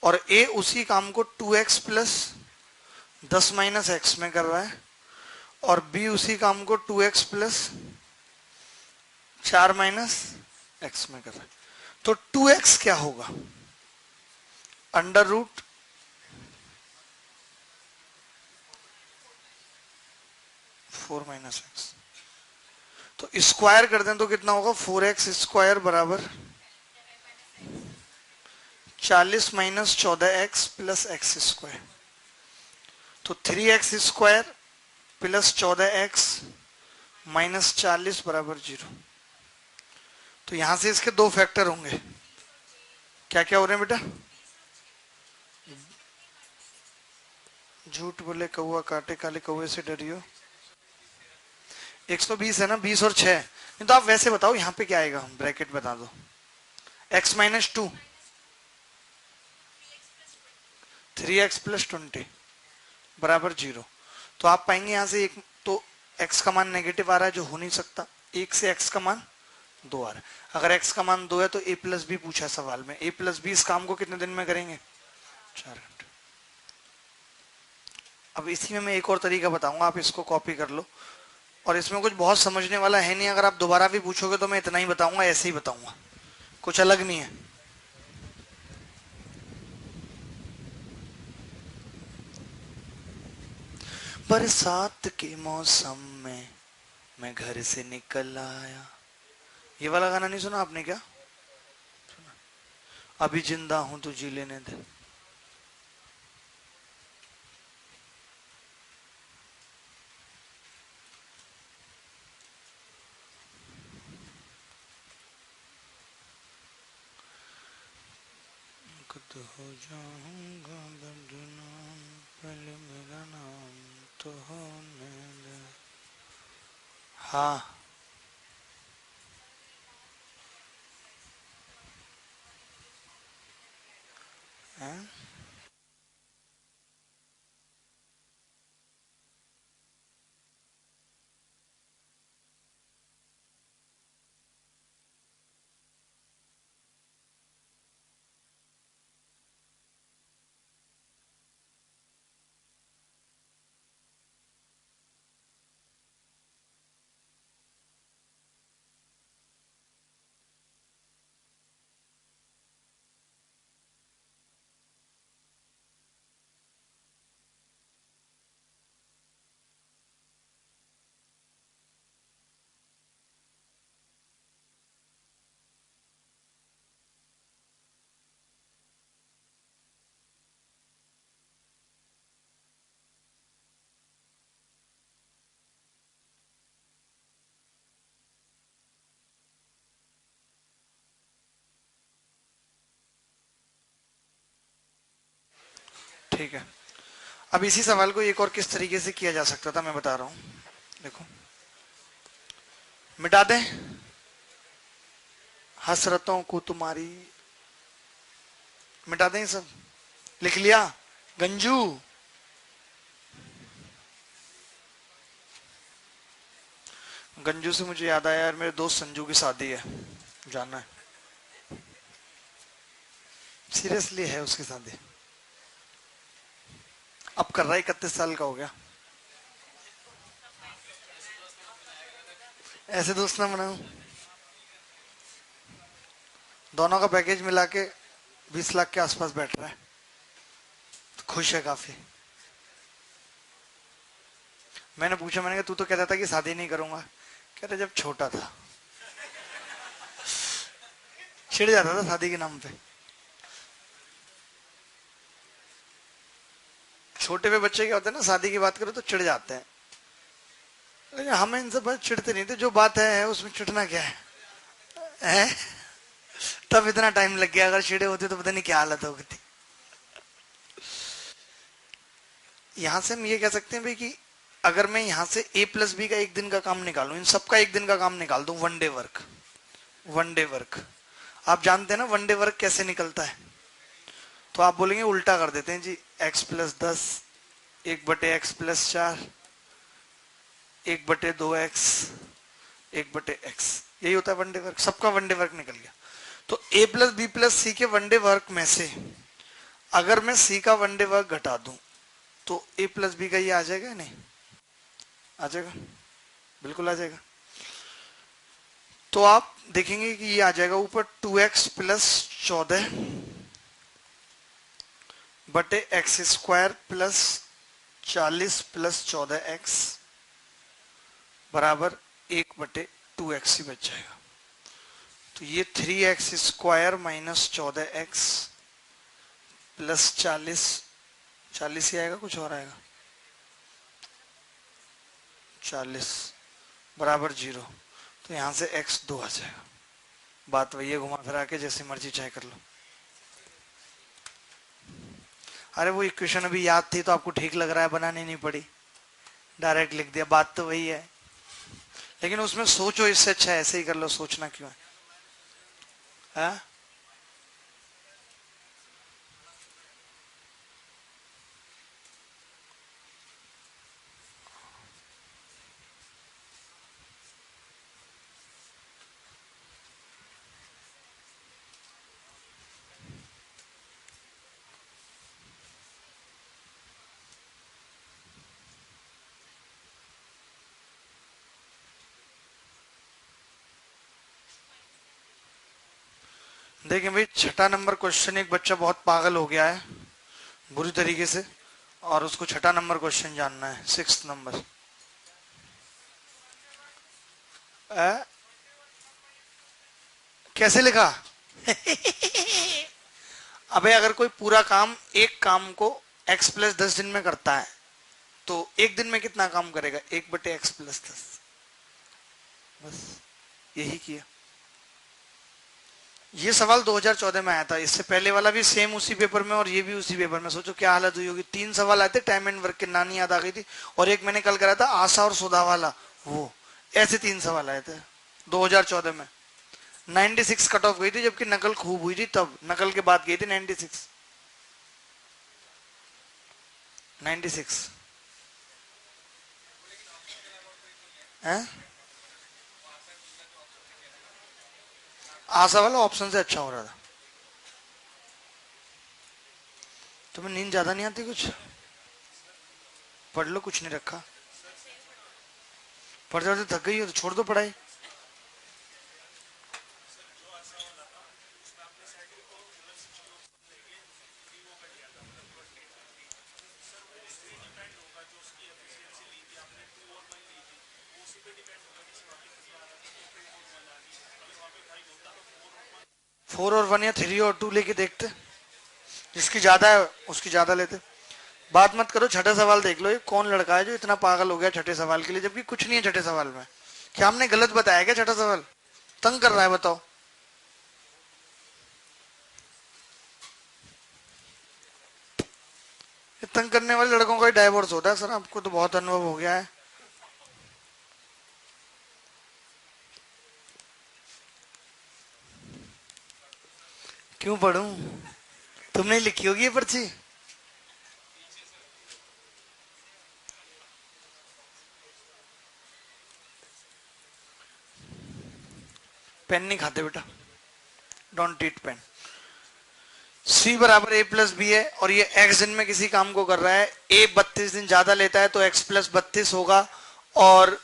और a उसी काम को 2x प्लस 10 माइनस एक्स में कर रहा है और b उसी काम को 2x प्लस 4 माइनस एक्स में कर रहा है। तो 2x क्या होगा? Under root 4 minus x. तो स्क्वायर कर दें तो कितना होगा? 4x स्क्वायर बराबर 40 minus 14x plus x square. तो 3x square plus 14x minus 40 बराबर 0। तो यहां से इसके दो फैक्टर होंगे। क्या क्या हो रहे हैं बेटा? झूठ बोले कौआ काटे, काले कौए से डरियो। 120 है ना, 20 और 6। नहीं तो आप वैसे बताओ यहाँ पे क्या आएगा, ब्रैकेट बता दो। x माइनस 2, 3x प्लस 20 बराबर 0। तो आप पाएंगे यहाँ से एक तो x का मान नेगेटिव आ रहा है जो हो नहीं सकता, एक से x का मान 2 आ रहा है। अगर x का मान 2 है तो a प्लस बी पूछा है सवाल में, a प्लस बी इस काम को कितने दिन में करेंगे? 4 घंटे। अब इसी में मैं एक और तरीका बताऊंगा, आप इसको कॉपी कर लो। और इसमें कुछ बहुत समझने वाला है नहीं, अगर आप दोबारा भी पूछोगे तो मैं इतना ही बताऊंगा, ऐसे ही बताऊंगा, कुछ अलग नहीं है। बरसात के मौसम में मैं घर से निकल आया। ये वाला गाना नहीं सुना आपने क्या? अभी जिंदा हूं तो जी लेने दे। खुद हो जाऊंगा बदनाम, पहले मेरा नाम तो होने दे। हाँ, है? ठीक है, अब इसी सवाल को एक और किस तरीके से किया जा सकता था मैं बता रहा हूं। देखो, मिटा दें हसरतों को तुम्हारी, मिटा दें सब, लिख लिया गंजू। गंजू से मुझे याद आया यार, मेरे दोस्त संजू की शादी है, जाना है। सीरियसली है उसकी शादी, अब कर रहा है, 31 साल का हो गया। ऐसे दोस्त ना बनाऊं, दोनों का पैकेज मिला के 20 लाख के आसपास बैठ रहा है, तो खुश है काफी। मैंने पूछा, मैंने कहा तू तो कहता था कि शादी नहीं करूंगा। कह रहे जब छोटा था छिड़ जाता था शादी के नाम पे। छोटे पे बच्चे क्या होते हैं ना, शादी की बात करो तो चिढ़ जाते हैं, लेकिन हम इनसे बस चिढ़ते नहीं थे। जो बात है उसमें चिढ़ना क्या है? तब इतना टाइम लग गया, अगर चिढ़े होते तो पता नहीं क्या हालत होगी थी। यहां से हम ये कह सकते हैं भाई कि अगर मैं यहां से a प्लस बी का एक दिन का काम निकालूं, इन सबका एक दिन का काम निकाल दूं, one day work. One day work आप जानते हैं ना, वन डे वर्क कैसे निकलता है? तो आप बोलेंगे उल्टा कर देते हैं जी, x+10, 1/x+4, 1/2x, 1/x, यही होता है वन डे वर्क। सबका वन डे वर्क निकल गया। तो a प्लस बी प्लस सी के वन डे वर्क में से अगर मैं सी का वन डे वर्क घटा दूं तो a प्लस बी का ये आ जाएगा? नहीं आ जाएगा, बिल्कुल आ जाएगा। तो आप देखेंगे कि ये आ जाएगा ऊपर 2x प्लस 14 बटे x square plus 40 plus 14x बराबर 1/2x ही बच जाएगा। तो ये 3x square minus 14x plus 40 ही आएगा, कुछ और आएगा? 40 बराबर 0। तो यहां से x 2 आ जाएगा। बात वही है, घुमा फिरा के जैसे मर्जी चाहे कर लो। अरे वो इक्वेशन अभी याद थी तो आपको ठीक लग रहा है, बनानी नहीं पड़ी, डायरेक्ट लिख दिया, बात तो वही है। लेकिन उसमें सोचो, इससे अच्छा ऐसे ही कर लो, सोचना क्यों है? देखिए भाई, छठा नंबर क्वेश्चन, एक बच्चा बहुत पागल हो गया है बुरी तरीके से, और उसको छठा नंबर क्वेश्चन जानना है, 6th नंबर। कैसे लिखा? अबे अगर कोई पूरा काम, एक काम को x+10 दिन में करता है तो एक दिन में कितना काम करेगा? 1/x+10, बस यही किया। ये सवाल 2014 में आया था, इससे पहले वाला भी सेम उसी पेपर में और ये भी उसी पेपर में। सोचो क्या हालत हुई होगी। 3 सवाल आए थे टाइम एंड वर्क के, नानी याद आ गई थी, और एक मैंने कल करा था आशा और सुधा वाला, वो ऐसे 3 सवाल आए थे 2014 में। 96 कट ऑफ गई थी, जबकि नकल खूब हुई थी तब, नकल के बाद गई थी 96। 96 है? आशा वाला ऑप्शन से अच्छा हो रहा था। तुम्हें नींद ज्यादा नहीं आती? कुछ पढ़ लो, कुछ नहीं रखा। पढ़ते पढ़ते थक गई हो तो छोड़ दो पढ़ाई। फोर और वन या 3 और 2 लेके देखते, जिसकी ज्यादा है उसकी ज्यादा लेते। बात मत करो, छठे सवाल देख लो। ये कौन लड़का है जो इतना पागल हो गया छठे सवाल के लिए, जबकि कुछ नहीं है छठे सवाल में। क्या हमने गलत बताया क्या? छठा सवाल तंग कर रहा है, बताओ। तंग करने वाले लड़कों का ही डाइवोर्स होता है सर, आपको तो बहुत अनुभव हो गया है। क्यों पढ़ूं? तुमने लिखी होगी ये पर्ची। पेन नहीं खाते बेटा, डोंट ईट पेन। सी बराबर ए प्लस बी है और ये एक्स दिन में किसी काम को कर रहा है। ए 32 दिन ज्यादा लेता है तो एक्स प्लस 32 होगा, और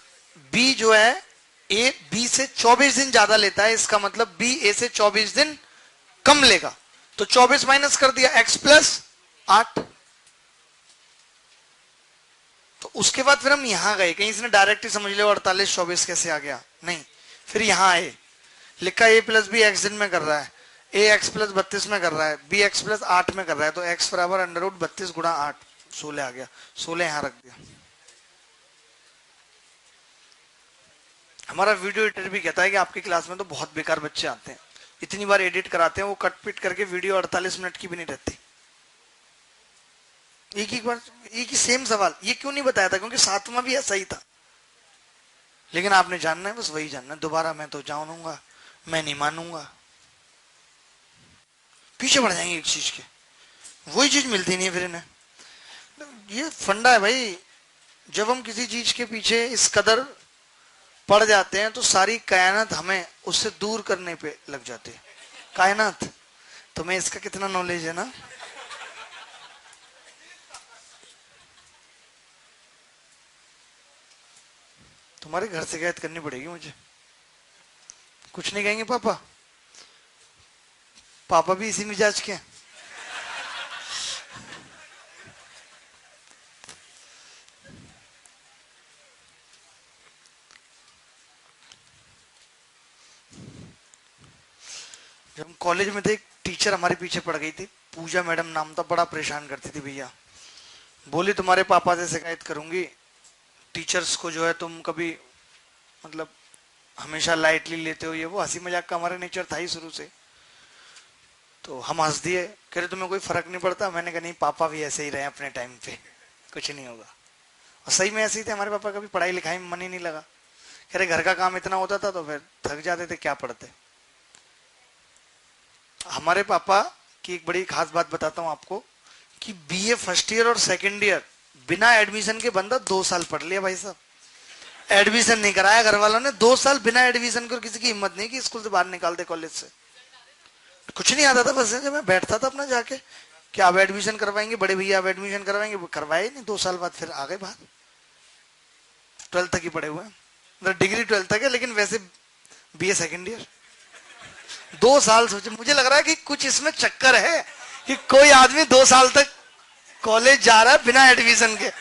बी जो है ए बी से 24 दिन ज्यादा लेता है, इसका मतलब बी ए से 24 दिन कम लेगा। तो 24 माइनस कर दिया, एक्स प्लस 8। तो उसके बाद फिर हम यहां गए, कहीं इसने डायरेक्ट ही समझ लिया 48 24 कैसे आ गया, नहीं। फिर यहां आए, लिखा ए प्लस बी एक्स दिन में कर रहा है, ए एक्स प्लस 32 में कर रहा है, बी एक्स प्लस 8 में कर रहा है, तो एक्स बराबर अंडर रूट 32 गुणा 8, 16 आ गया। 16 यहां रख दिया। हमारा वीडियो एडिटर भी कहता है कि आपकी क्लास में तो बहुत बेकार बच्चे आते हैं, इतनी बार एडिट कराते हैं, वो कट पिट करके वीडियो 48 मिनट की भी नहीं रहती। एक ही बार एक ही सेम सवाल, ये क्यों नहीं बताया था? क्योंकि 7वां भी ऐसा ही था। लेकिन आपने जानना है, बस वही जानना है, दोबारा मैं तो जानूंगा, मैं नहीं मानूंगा। पीछे पड़ जाएंगे एक चीज के, वही चीज मिलती नहीं है फिर इन्हें। ये फंडा है भाई, जब हम किसी चीज के पीछे इस कदर पड़ जाते हैं तो सारी कायनात हमें उससे दूर करने पे लग जाती है। कायनात, तुम्हें इसका कितना नॉलेज है ना? तुम्हारे घर शिकायत करनी पड़ेगी मुझे। कुछ नहीं कहेंगे पापा? पापा भी इसी मिजाज के हैं। जब हम कॉलेज में थे, एक टीचर हमारे पीछे पड़ गई थी, पूजा मैडम नाम था, बड़ा परेशान करती थी भैया। बोली तुम्हारे पापा से शिकायत करूंगी, टीचर्स को जो है तुम कभी मतलब हमेशा लाइटली लेते हो, ये वो। हंसी मजाक का हमारा नेचर था ही शुरू से। तो हम हंस दिए, कह रहे तुम्हें कोई फर्क नहीं पड़ता? मैंने कहा नहीं, पापा भी ऐसे ही रहे अपने टाइम पे, कुछ नहीं होगा। और सही में ऐसे ही थे हमारे पापा, कभी पढ़ाई लिखाई में मन ही नहीं लगा। कह रहे घर का काम इतना होता था तो फिर थक जाते थे, क्या पढ़ते। हमारे पापा की एक बड़ी खास बात बताता हूँ आपको, कि बीए फर्स्ट ईयर और सेकंड ईयर बिना एडमिशन के बंदा 2 साल पढ़ लिया भाई साहब। एडमिशन नहीं कराया घर वालों ने, 2 साल बिना एडमिशन के। किसी की हिम्मत नहीं कि स्कूल से बाहर निकाल दे, कॉलेज से। कुछ नहीं आता था, बस जब मैं बैठता था अपना जाके, कि अब एडमिशन करवाएंगे बड़े भैया, अब एडमिशन करवाएंगे। करवाए नहीं, 2 साल बाद फिर आ गए बाहर। 12th तक ही पढ़े हुए हैं, मतलब डिग्री 12th तक है, लेकिन वैसे बीए सेकंड ईयर। 2 साल सोचे, मुझे लग रहा है कि कुछ इसमें चक्कर है कि कोई आदमी 2 साल तक कॉलेज जा रहा है बिना एडमिशन के।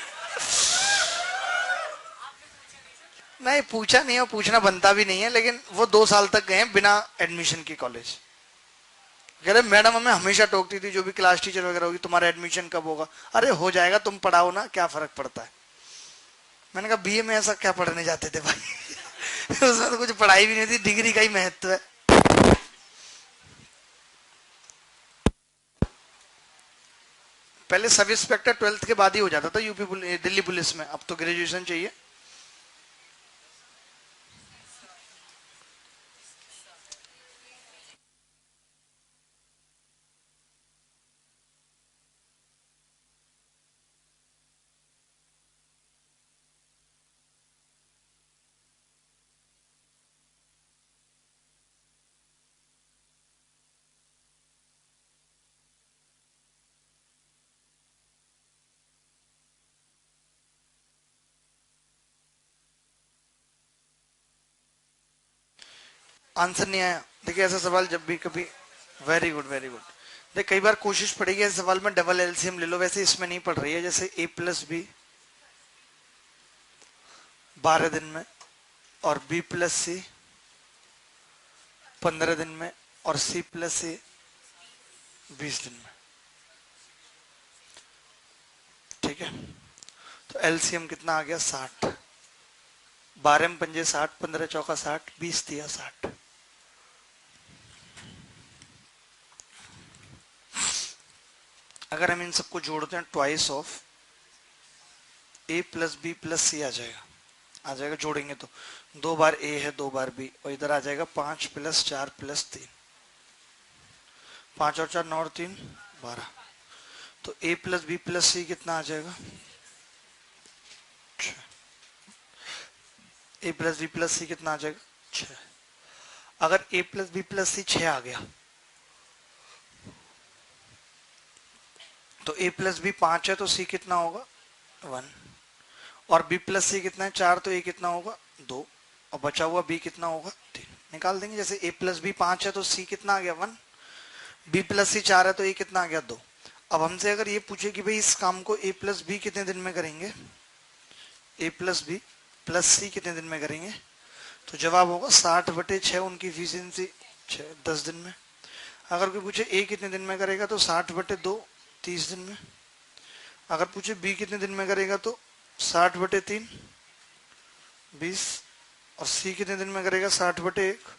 नहीं पूछा नहीं, और पूछना बनता भी नहीं है, लेकिन वो 2 साल तक गए बिना एडमिशन के कॉलेज। कह रहे मैडम हमें हमेशा टोकती थी, जो भी क्लास टीचर वगैरह होगी, तुम्हारा एडमिशन कब होगा? अरे हो जाएगा, तुम पढ़ाओ ना, क्या फर्क पड़ता है। मैंने कहा बीए में ऐसा क्या पढ़ने जाते थे भाई उसमें तो कुछ पढ़ाई भी नहीं थी, डिग्री का ही महत्व है। पहले सब इंस्पेक्टर 12th के बाद ही हो जाता था यूपी दिल्ली पुलिस में, अब तो ग्रेजुएशन चाहिए। आंसर नहीं आया, देखिए ऐसा सवाल जब भी कभी, वेरी गुड वेरी गुड। देख कई बार कोशिश पड़ेगी ऐसे सवाल में डबल एलसीएम ले लो, वैसे इसमें नहीं पड़ रही है। जैसे ए प्लस बी 12 दिन में, और बी प्लस सी 15 दिन में, और सी प्लस सी 20 दिन में। ठीक है, तो एलसीएम कितना आ गया? 60। 12 में पंजे 60, 15 चौका 60, 20 दिया 60। अगर हम इन सबको जोड़ते हैं twice of A plus B plus C आ जाएगा जोड़ेंगे तो 2 बार ए है 2 बार बी और इधर आ जाएगा 5 + 4 + 3, 5 और 4 9 और 3 12। तो ए प्लस बी प्लस सी कितना आ जाएगा? ए प्लस बी प्लस सी कितना आ जाएगा? 6। अगर ए प्लस बी प्लस सी 6 आ गया तो ए प्लस बी 5 है तो सी कितना होगा? 1। और बी प्लस सी कितना है? 4, तो ए कितना होगा? 2। और बचा हुआ बी कितना होगा? 3। निकाल देंगे। जैसे ए प्लस बी 5 है तो सी कितना आ गया? 1। बी प्लस सी 4 है तो ए कितना आ गया? 2। अब हमसे अगर ये पूछे कि भाई इस काम को ए प्लस बी कितने दिन में करेंगे, ए प्लस बी प्लस सी कितने दिन में करेंगे, तो जवाब होगा 60/6। उनकी इफिशियंसी 10 दिन में। अगर कोई पूछे ए कितने दिन में करेगा तो 60/2 30 दिन में। अगर पूछे बी कितने दिन में करेगा तो 60/3 20। और सी कितने दिन में करेगा? 60/1।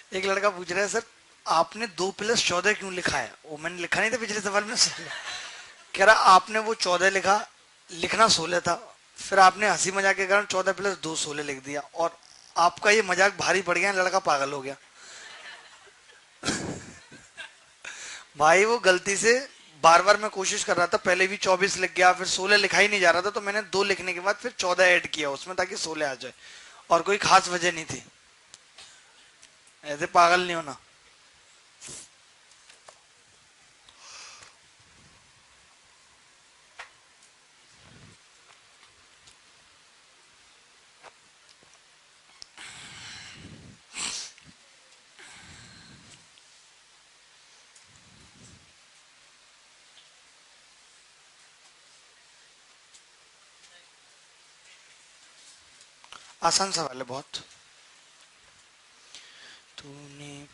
एक लड़का पूछ रहा है सर आपने 2 + 14 क्यों लिखा है? वो मैंने लिखा नहीं था पिछले सवाल में। कह रहा आपने वो 14 लिखा, लिखना 16 था, फिर आपने हंसी मजाक के कारण 14 + 2 16 लिख दिया और आपका ये मजाक भारी पड़ गया, लड़का पागल हो गया। भाई वो गलती से बार बार मैं कोशिश कर रहा था, पहले भी 24 लिख गया, फिर 16 लिखा ही नहीं जा रहा था, तो मैंने 2 लिखने के बाद फिर 14 ऐड किया उसमें ताकि 16 आ जाए, और कोई खास वजह नहीं थी। ऐसे पागल नहीं होना। आसान सवाल है बहुत। तूने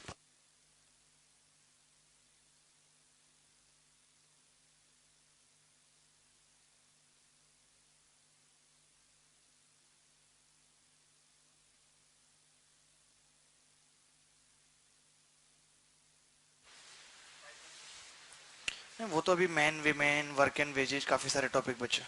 वो तो अभी man women work and wages काफी सारे टॉपिक बचे।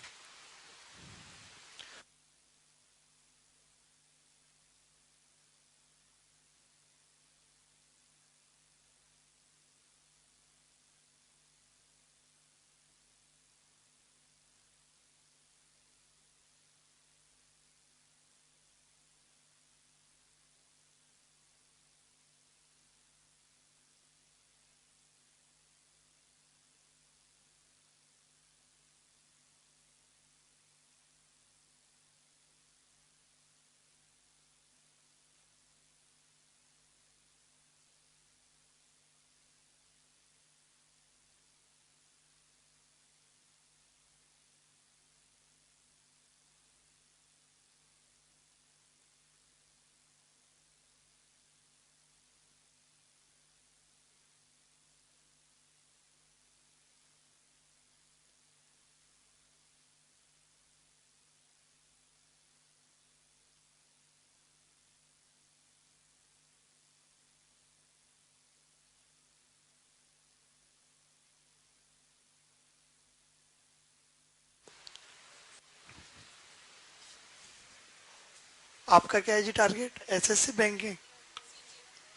आपका क्या है जी target? SSC banking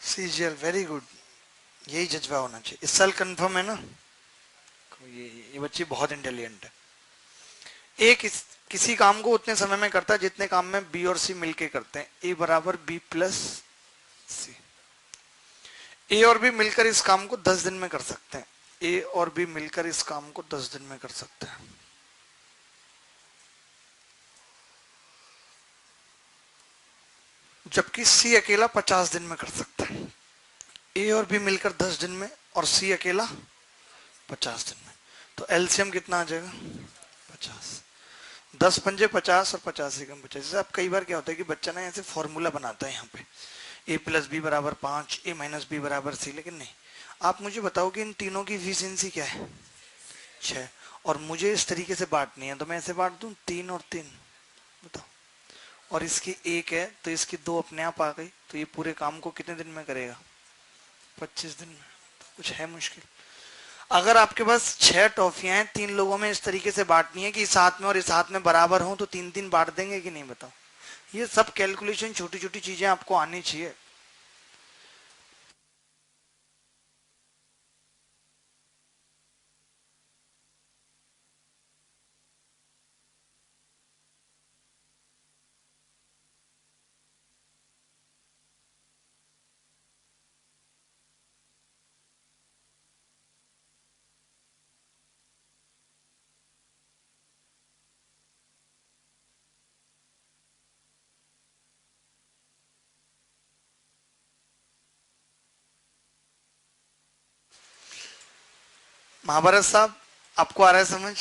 CGL, very good. यही जज्बा होना चाहिए। इस साल कंफर्म है ना? ये बच्ची बहुत इंटेलिजेंट है। ए किसी काम को उतने समय में करता है जितने काम में बी और सी मिलके करते हैं। ए बराबर बी प्लस सी। ए और बी मिलकर इस काम को 10 दिन में कर सकते हैं। ए और बी मिलकर इस काम को 10 दिन में कर सकते हैं, जबकि सी अकेला 50 दिन में कर सकता है। ए और बी मिलकर 10 दिन में और सी अकेला 50 दिन में। तो एलसीएम कितना आ जाएगा 50। 10 पंजे 50 और 50 एकम 50। जैसे अब कई बार क्या होता है कि बच्चा ना ऐसे फॉर्मूला बनाता है यहाँ पे ए प्लस बी बराबर 5, ए माइनस बी बराबर सी, लेकिन नहीं। आप मुझे बताओ कि इन तीनों की एफिशिएंसी क्या है 6, और मुझे इस तरीके से बांटनी है, तो मैं ऐसे बांट दूं 3 और 3, बताओ। और इसकी 1 है तो इसकी 2 अपने आप आ गई, तो ये पूरे काम को कितने दिन में करेगा 25 दिन में। तो कुछ है मुश्किल। अगर आपके पास 6 टॉफियां हैं, 3 लोगों में इस तरीके से बांटनी है कि इस हाथ में और इस हाथ में बराबर हो, तो 3-3 बांट देंगे कि नहीं, बताओ। ये सब कैलकुलेशन, छोटी छोटी चीजें आपको आनी चाहिए। महाभारत साहब, आपको आ रहा है समझ?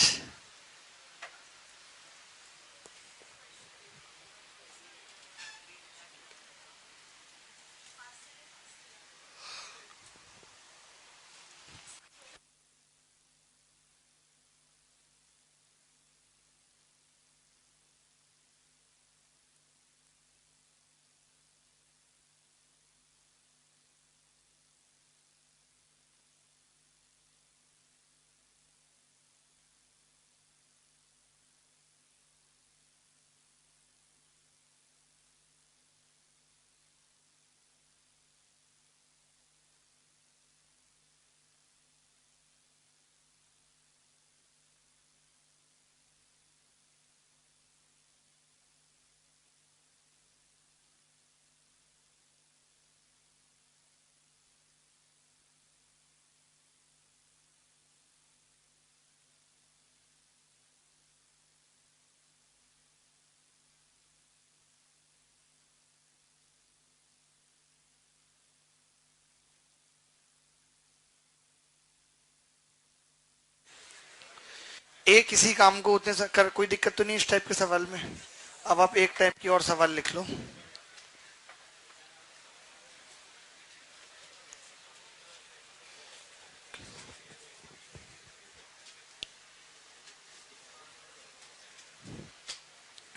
ए किसी काम को उतने कर, कोई दिक्कत तो नहीं इस टाइप के सवाल में। अब आप एक टाइप की और सवाल लिख लो।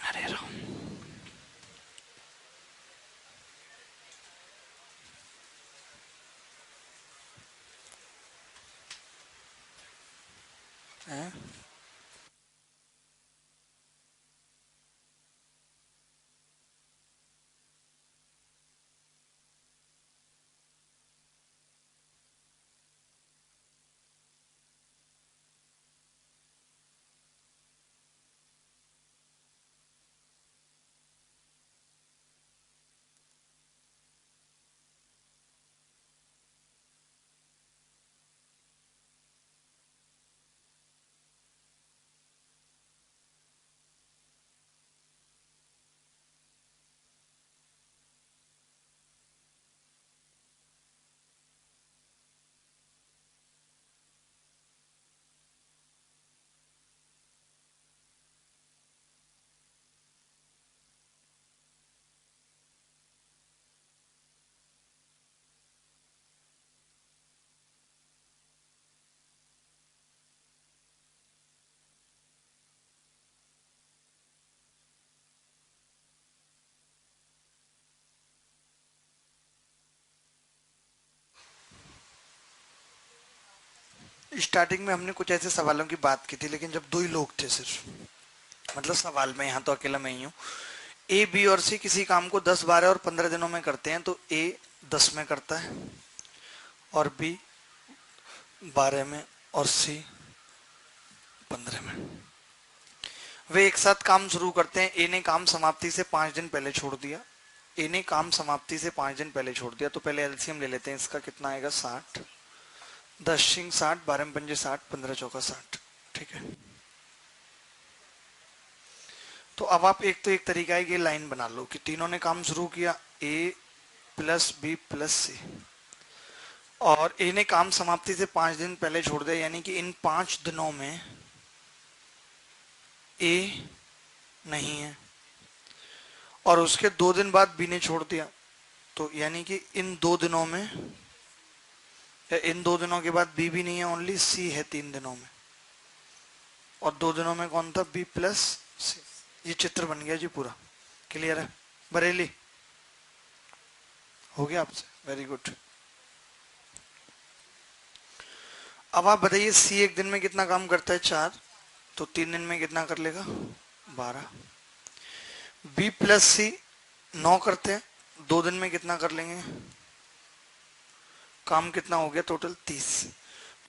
अरे राम, हैं? स्टार्टिंग में हमने कुछ ऐसे सवालों की बात की थी, लेकिन जब 2 ही लोग थे सिर्फ, मतलब सवाल में, यहाँ तो अकेला मैं ही हूँ। ए, बी और सी किसी काम को 10, 12 और 15 दिनों में करते हैं, तो ए 10 में करता है और बी 12 में और सी 15 में। वे एक साथ काम शुरू करते हैं। ए ने काम समाप्ति से 5 दिन पहले छोड़ दिया। ए ने काम समाप्ति से 5 दिन पहले छोड़ दिया, तो पहले एलसीएम ले लेते हैं। इसका कितना आएगा 60, 10 सिंग 60, 12 पंजे 60, 15 चौका 60। ठीक है। तो अब आप एक तो एक तरीका है कि लाइन बना लो कि तीनों ने काम शुरू किया, ए प्लस बी प्लस सी, और ए ने काम समाप्ति से 5 दिन पहले छोड़ दिया, यानी कि इन 5 दिनों में ए नहीं है, और उसके 2 दिन बाद बी ने छोड़ दिया, तो यानी कि इन 2 दिनों में, या इन 2 दिनों के बाद बी भी नहीं है, ओनली सी है 3 दिनों में, और 2 दिनों में कौन था, बी प्लस सी। ये चित्र बन गया जी पूरा। क्लियर है बरेली? हो गया आपसे? Very good. अब आप बताइए, सी एक दिन में कितना काम करता है, 4, तो 3 दिन में कितना कर लेगा, 12। बी प्लस सी 9 करते हैं, 2 दिन में कितना कर लेंगे, काम कितना हो गया टोटल, 30।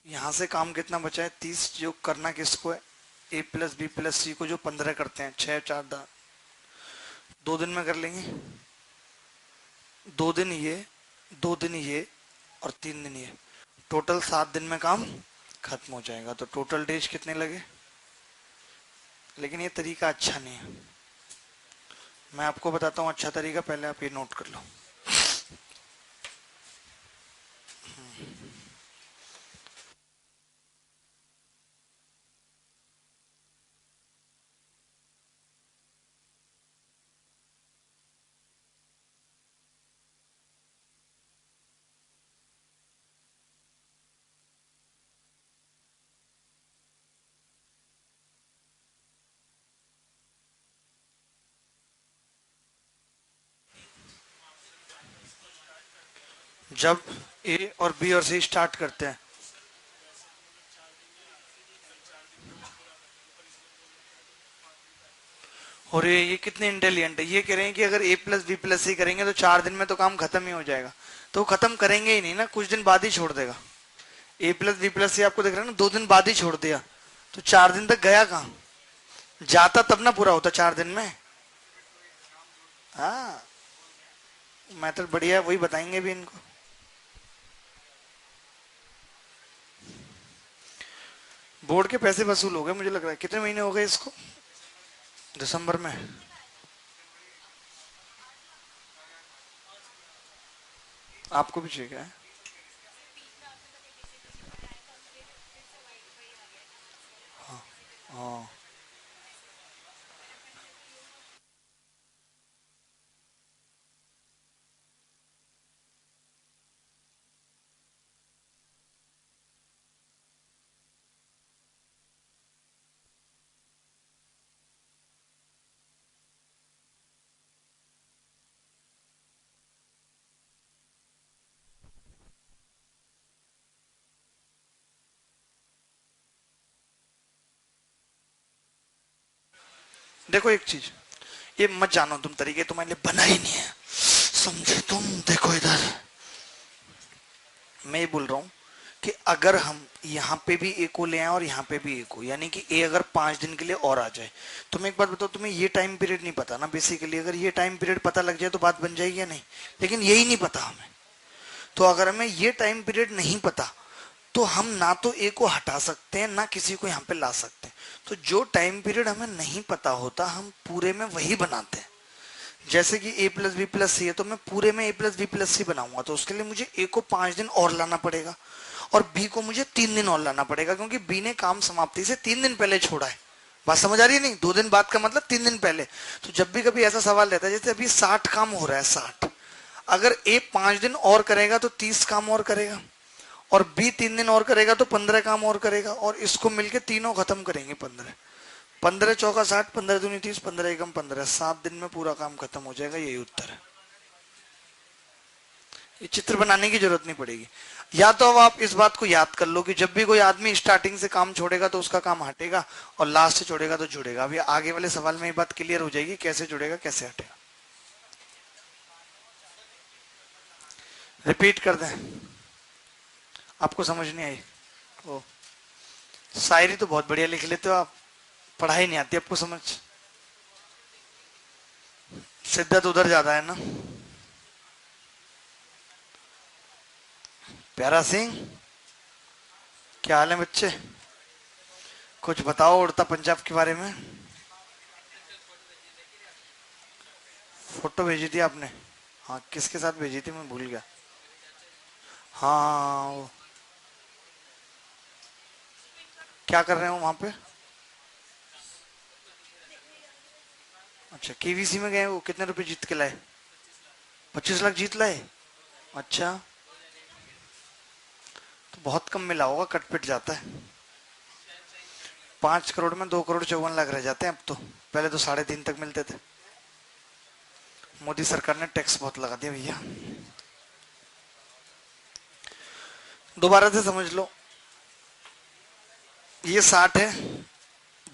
यहां से काम कितना बचा है, 30, जो करना किसको है, ए प्लस बी प्लस सी को, जो 15 करते हैं, 6 4 10, 2 दिन में कर लेंगे, 2 दिन ये, 2 दिन ये, और 3 दिन ये, टोटल 7 दिन में काम खत्म हो जाएगा। तो टोटल डेज कितने लगे? लेकिन ये तरीका अच्छा नहीं है, मैं आपको बताता हूँ अच्छा तरीका, पहले आप ये नोट कर लो। जब ए और बी और सी स्टार्ट करते हैं, और ये कितने इंटेलिजेंट है, ये कह रहे हैं कि अगर ए प्लस बी प्लस सी करेंगे तो 4 दिन में तो काम खत्म ही हो जाएगा। तो वो खत्म करेंगे ही नहीं ना, कुछ दिन बाद ही छोड़ देगा। ए प्लस बी प्लस सी आपको दिख रहा है ना, 2 दिन बाद ही छोड़ दिया, तो 4 दिन तक गया कहाँ, जाता तब ना पूरा होता 4 दिन में। हाँ, मेथड बढ़िया है, वही बताएंगे भी इनको। बोर्ड के पैसे वसूल हो गए मुझे लग रहा है। कितने महीने हो गए इसको? दिसंबर में। आपको भी चाहिए क्या? हाँ, देखो एक चीज, ये मत जानो तुम तरीके, तुम्हारे लिए बना ही नहीं है, समझे तुम? देखो इधर, मैं ये बोल रहा हूँ कि अगर हम यहाँ पे भी ए को ले आए और यहाँ पे भी ए को, यानी कि ए अगर 5 दिन के लिए और आ जाए, तो मैं एक बात बताऊँ, तुम्हें ये टाइम पीरियड नहीं पता ना बेसिकली। अगर ये टाइम पीरियड पता लग जाए तो बात बन जाएगी या नहीं, लेकिन यही नहीं पता हमें। तो अगर हमें ये टाइम पीरियड नहीं पता, तो हम ना तो ए को हटा सकते हैं, ना किसी को यहाँ पे ला सकते हैं। तो जो टाइम पीरियड हमें नहीं पता होता, हम पूरे में वही बनाते हैं। जैसे कि ए प्लस बी प्लस सी है, तो मैं पूरे में ए प्लस बी प्लस सी बनाऊंगा, तो उसके लिए मुझे ए को 5 दिन और लाना पड़ेगा, और बी को मुझे 3 दिन और लाना पड़ेगा, क्योंकि बी ने काम समाप्ति से 3 दिन पहले छोड़ा है। बात समझ आ रही है? नहीं, 2 दिन बाद का मतलब 3 दिन पहले। तो जब भी कभी ऐसा सवाल रहता है, जैसे अभी 60 काम हो रहा है, 60, अगर ए 5 दिन और करेगा तो 30 काम और करेगा, और बी 3 दिन और करेगा तो 15 काम और करेगा, और इसको मिलके तीनों खत्म करेंगे 15। 15 चौका 60, 15 दूनी 30, 15 एकम 15, 7 दिन में पूरा काम खत्म हो जाएगा। यही उत्तर है। ये चित्र बनाने की जरूरत नहीं पड़ेगी। या तो अब आप इस बात को याद कर लो कि जब भी कोई आदमी स्टार्टिंग से काम छोड़ेगा तो उसका काम हटेगा, और लास्ट से छोड़ेगा तो जुड़ेगा। अभी आगे वाले सवाल में ये बात क्लियर हो जाएगी, कैसे जुड़ेगा कैसे हटेगा। रिपीट कर दें, आपको समझ नहीं आई? ओ, शायरी तो बहुत बढ़िया लिख लेते हो आप, पढ़ाई नहीं आती आपको समझ। शिद्दत उधर ज्यादा है ना। प्यारा सिंह, क्या हाल है बच्चे? कुछ बताओ उड़ता पंजाब के बारे में। फोटो भेजी थी आपने? हाँ, किसके साथ भेजी थी, मैं भूल गया। हाँ, क्या कर रहे हो वहां पे? अच्छा, केवीसी में गए, वो कितने रुपए जीत के लाए? 25 लाख जीत लाए? अच्छा, तो बहुत कम मिला होगा, कट पिट जाता है। 5 करोड़ में 2 करोड़ 54 लाख रह जाते हैं अब तो। पहले तो 3.5 तक मिलते थे। मोदी सरकार ने टैक्स बहुत लगा दिया भैया। दोबारा से समझ लो, ये 60 है,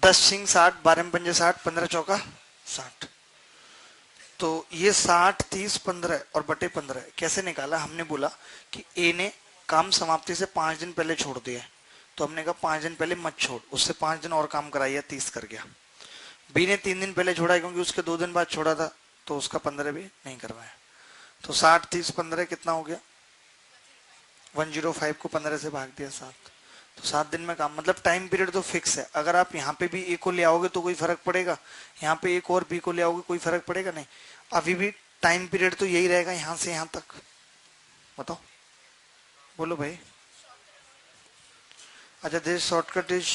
10 सिंह 60, 12 पंजे 60, 15 चौका 60। तो ये 60 30 15 और बटे 15 कैसे निकाला? हमने बोला कि ए ने काम समाप्ति से 5 दिन पहले छोड़ दिया, तो हमने कहा 5 दिन पहले मत छोड़, उससे 5 दिन और काम कराइए, 30 कर गया। बी ने 3 दिन पहले छोड़ा है, क्योंकि उसके 2 दिन बाद छोड़ा था, तो उसका 15 भी नहीं करवाया। तो 60 30 15 कितना हो गया? 105 को 15 से भाग दिया 7। तो 7 दिन में काम, मतलब टाइम पीरियड तो फिक्स है। अगर आप यहाँ पे भी ए को ले आओगे तो कोई फर्क पड़ेगा, यहाँ पे एक और बी को ले आओगे कोई फर्क पड़ेगा नहीं। अभी भी टाइम पीरियड तो यही रहेगा, यहाँ से यहाँ तक। बताओ, बोलो भाई। अच्छा, this shortcut is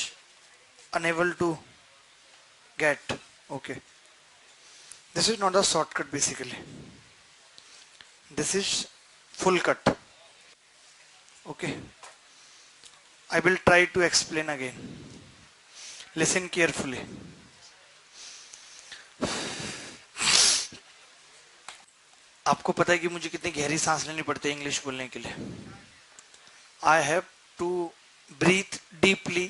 enable to get. Okay, this is not a shortcut basically, this is full cut. Okay, I will try to explain again. Listen carefully. आपको पता है कि मुझे कितनी गहरी सांस लेनी पड़ती है इंग्लिश बोलने के लिए? I have to breathe deeply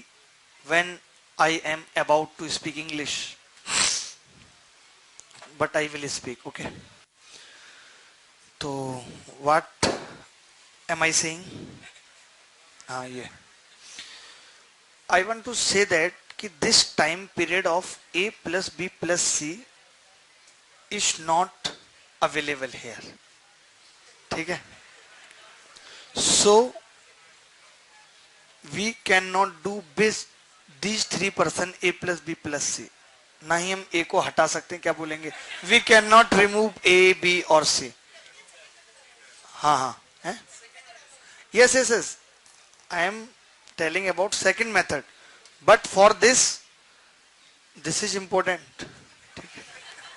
when I am about to speak English. But I will speak, okay? तो what am I saying? हाँ, ये I want to say that कि this time period of A plus B plus C is not available here. ठीक है? So we cannot do these 3% A plus B plus C. ना ही हम A को हटा सकते हैं, क्या बोलेंगे? We cannot remove A, B और C. हाँ हाँ है? Yes yes yes. I am telling about second method. But for this is important.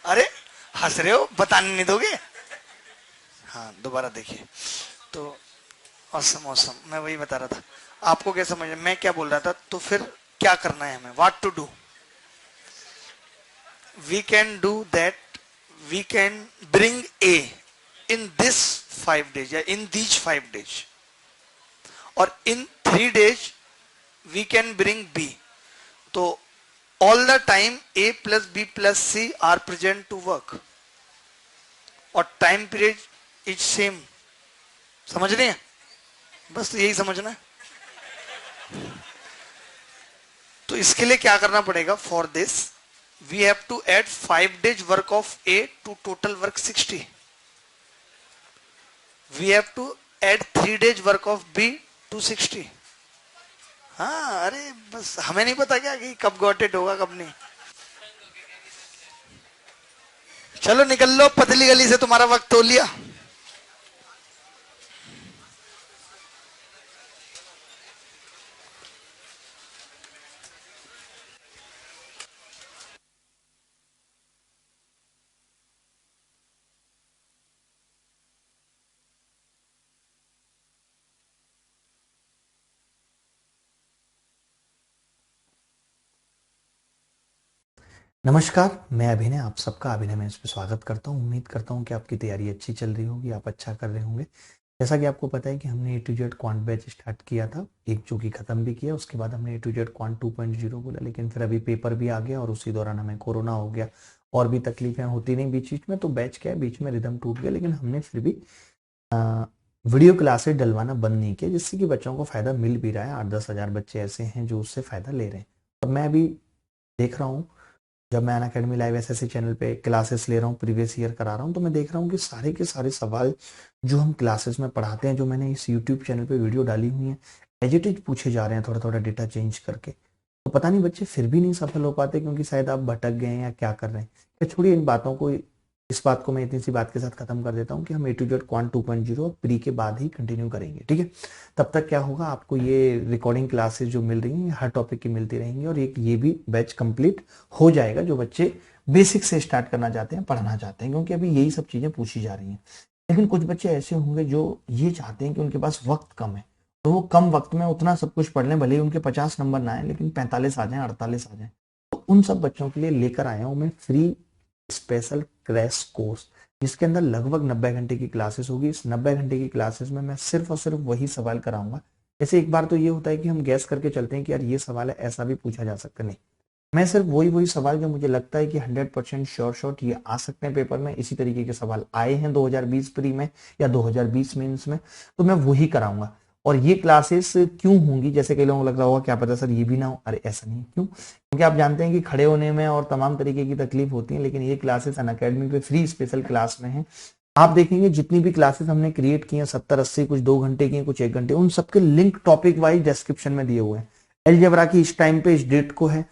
अरे हंस रहे हो, बताने नहीं दोगे? हाँ, दोबारा देखिए। तो औसम औसम, मैं वही बता रहा था। आपको क्या समझ, मैं क्या बोल रहा था? तो फिर क्या करना है हमें? What to do? We can do that, we can bring A in this 5 days या इन दीज 5 days, और in 3 days we can bring B. तो all the time A plus B plus C are present to work, और टाइम पीरियड इज सेम। समझ रहे हैं? बस यही समझना है। तो इसके लिए क्या करना पड़ेगा? For this we have to add 5 days work of A to total work 60। We have to add 3 days work of B to 60। हाँ, अरे बस हमें नहीं पता क्या कि कब गॉटेड होगा कब नहीं। चलो निकल लो पतली गली से, तुम्हारा वक्त तो लिया। नमस्कार, मैं अभिनय, आप सबका अभिनय में इस पर स्वागत करता हूँ। उम्मीद करता हूँ कि आपकी तैयारी अच्छी चल रही होगी, आप अच्छा कर रहे होंगे। जैसा कि आपको पता है कि हमने A to Z quant batch start किया था, एक जो कि ख़त्म भी किया। उसके बाद हमने ए टू जेड क्वांट 2.0 बोला, लेकिन फिर अभी पेपर भी आ गया और उसी दौरान हमें कोरोना हो गया और भी तकलीफें होती नहीं बीच बीच में, तो बैच क्या है, बीच में रिदम टूट गया। लेकिन हमने फिर भी वीडियो क्लासेस डलवाना बंद नहीं किया, जिससे कि बच्चों को फ़ायदा मिल भी रहा है। 8-10 हज़ार बच्चे ऐसे हैं जो उससे फ़ायदा ले रहे हैं। अब मैं अभी देख रहा हूँ, जब मैं अनअकैडमी लाइव एसएससी चैनल पे क्लासेस ले रहा हूँ, प्रीवियस ईयर करा रहा हूँ, तो मैं देख रहा हूँ कि सारे के सारे सवाल जो हम क्लासेस में पढ़ाते हैं, जो मैंने इस यूट्यूब चैनल पे वीडियो डाली हुई है, एज इट इज पूछे जा रहे हैं, थोड़ा थोड़ा डेटा चेंज करके। तो पता नहीं बच्चे फिर भी नहीं सफल हो पाते, क्योंकि शायद आप भटक गए हैं या क्या कर रहे हैं। क्या, छोड़िए इन बातों को, इस बात को मैं इतनी सी बात के साथ खत्म कर देता हूँ कि हम A to Z क्वांट 2.0 और प्री के बाद ही कंटिन्यू करेंगे, ठीक है। तब तक क्या होगा, आपको ये रिकॉर्डिंग क्लासेस जो मिल रही हैं हर टॉपिक की मिलती रहेंगी और एक ये भी बैच कंप्लीट हो जाएगा जो बच्चे बेसिक से स्टार्ट करना चाहते हैं, पढ़ना चाहते हैं, क्योंकि अभी यही सब चीजें पूछी जा रही हैं। लेकिन कुछ बच्चे ऐसे होंगे जो ये चाहते हैं कि उनके पास वक्त कम है, तो वो कम वक्त में उतना सब कुछ पढ़ लें, भले ही उनके 50 नंबर ना आए लेकिन 45 आ जाए, 48 आ जाए। तो उन सब बच्चों के लिए लेकर आया हूं मैं फ्री स्पेशल क्रैश कोर्स, जिसके अंदर लगभग 90 घंटे की क्लासेस होगी। इस 90 घंटे की क्लासेस में मैं सिर्फ और सिर्फ वही सवाल कराऊंगा। जैसे एक बार तो ये होता है कि हम गैस करके चलते हैं कि यार ये सवाल है, ऐसा भी पूछा जा सकता है, नहीं, मैं सिर्फ वही सवाल जो मुझे लगता है कि 100% श्योर शॉट ये आ सकते हैं पेपर में, इसी तरीके के सवाल आए हैं 2020 प्री में या 2020 मेंस में, तो मैं वही कराऊंगा। और ये क्लासेस क्यों होंगी, जैसे कई लोगों को लग रहा होगा क्या पता सर ये भी ना हो, अरे ऐसा नहीं, क्यों, क्योंकि आप जानते हैं कि खड़े होने में और तमाम तरीके की तकलीफ होती है, लेकिन ये क्लासेस अनअकैडमी पे फ्री स्पेशल क्लास में है। आप देखेंगे जितनी भी क्लासेस हमने क्रिएट की हैं 70-80, कुछ 2 घंटे की हैं, कुछ 1 घंटे, उन सबके लिंक टॉपिक वाइज डिस्क्रिप्शन में दिए हुए हैं। एलजेब्रा की इस टाइम पे इस डेट को है,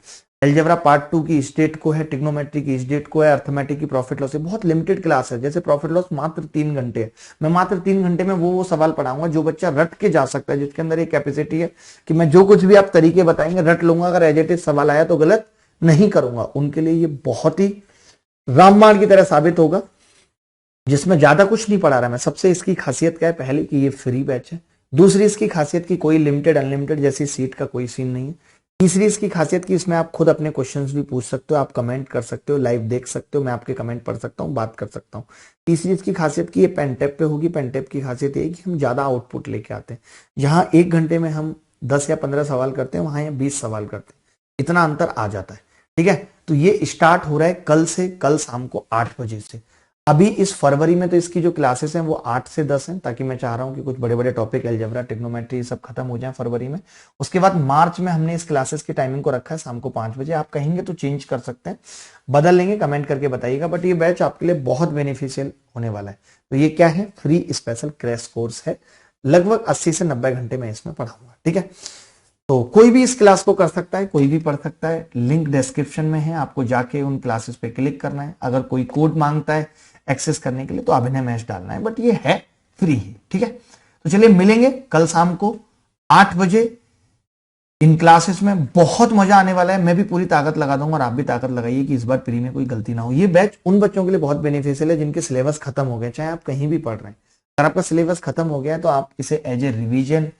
एलजेब्रा पार्ट 2 की इस डेट को है, ट्रिग्नोमेट्री की इस डेट को है, अर्थमेटिक की प्रॉफिट लॉस है। बहुत लिमिटेड क्लास है, जैसे प्रॉफिट लॉस मात्र 3 घंटे है, मैं मात्र 3 घंटे में वो सवाल पढ़ाऊंगा जो बच्चा रट के जा सकता है, जिसके अंदर एक कैपेसिटी है कि मैं जो कुछ भी आप तरीके बताएंगे रट लूंगा, अगर एज इट इज सवाल आया तो गलत नहीं करूंगा। उनके लिए ये बहुत ही रामबाण की तरह साबित होगा, जिसमें ज्यादा कुछ नहीं पढ़ा रहा मैं। सबसे इसकी खासियत क्या है, पहले कि ये फ्री बैच है, दूसरी इसकी खासियत की कोई लिमिटेड अनलिमिटेड जैसी सीट का कोई सीन नहीं है, तीसरी इसकी खासियत कि इसमें आप खुद अपने क्वेश्चंस भी पूछ सकते हो, आप कमेंट कर सकते हो, लाइव देख सकते हो, मैं आपके कमेंट पढ़ सकता हूँ, बात कर सकता हूँ। तीसरी इसकी खासियत कि ये पेन टैप पे होगी। पेन टैप की खासियत ये है कि हम ज्यादा आउटपुट लेके आते हैं, जहां 1 घंटे में हम 10 या 15 सवाल करते हैं, वहां यहाँ 20 सवाल करते हैं, इतना अंतर आ जाता है, ठीक है। तो ये स्टार्ट हो रहा है कल से, कल शाम को 8 बजे से। अभी इस फरवरी में तो इसकी जो क्लासेस हैं वो 8 से 10 हैं, ताकि मैं चाह रहा हूं कि कुछ बड़े बड़े टॉपिक अलजेब्रा, ट्रिग्नोमेट्री सब खत्म हो जाए फरवरी में। उसके बाद मार्च में हमने इस क्लासेस की टाइमिंग को रखा है शाम को 5 बजे। आप कहेंगे तो चेंज कर सकते हैं, बदल लेंगे, कमेंट करके बताइएगा, बट ये बैच आपके लिए बहुत बेनिफिशियल होने वाला है। तो ये क्या है, फ्री स्पेशल क्रैश कोर्स है, लगभग 80 से 90 घंटे में इसमें पढ़ाऊंगा, ठीक है। तो कोई भी इस क्लास को कर सकता है, कोई भी पढ़ सकता है, लिंक डिस्क्रिप्शन में है, आपको जाके उन क्लासेस पे क्लिक करना है। अगर कोई कोड मांगता है एक्सेस करने के लिए तो अभिनय मैच डालना है, बट ये है फ्री ही, ठीक है। तो चलिए मिलेंगे कल शाम को 8 बजे इन क्लासेस में। बहुत मजा आने वाला है, मैं भी पूरी ताकत लगा दूंगा और आप भी ताकत लगाइए कि इस बार प्री में कोई गलती ना हो। ये बैच उन बच्चों के लिए बहुत बेनिफिशियल है जिनके सिलेबस खत्म हो गए, चाहे आप कहीं भी पढ़ रहे हैं। अगर आपका सिलेबस खत्म हो गया है तो आप इसे एज ए रिविजन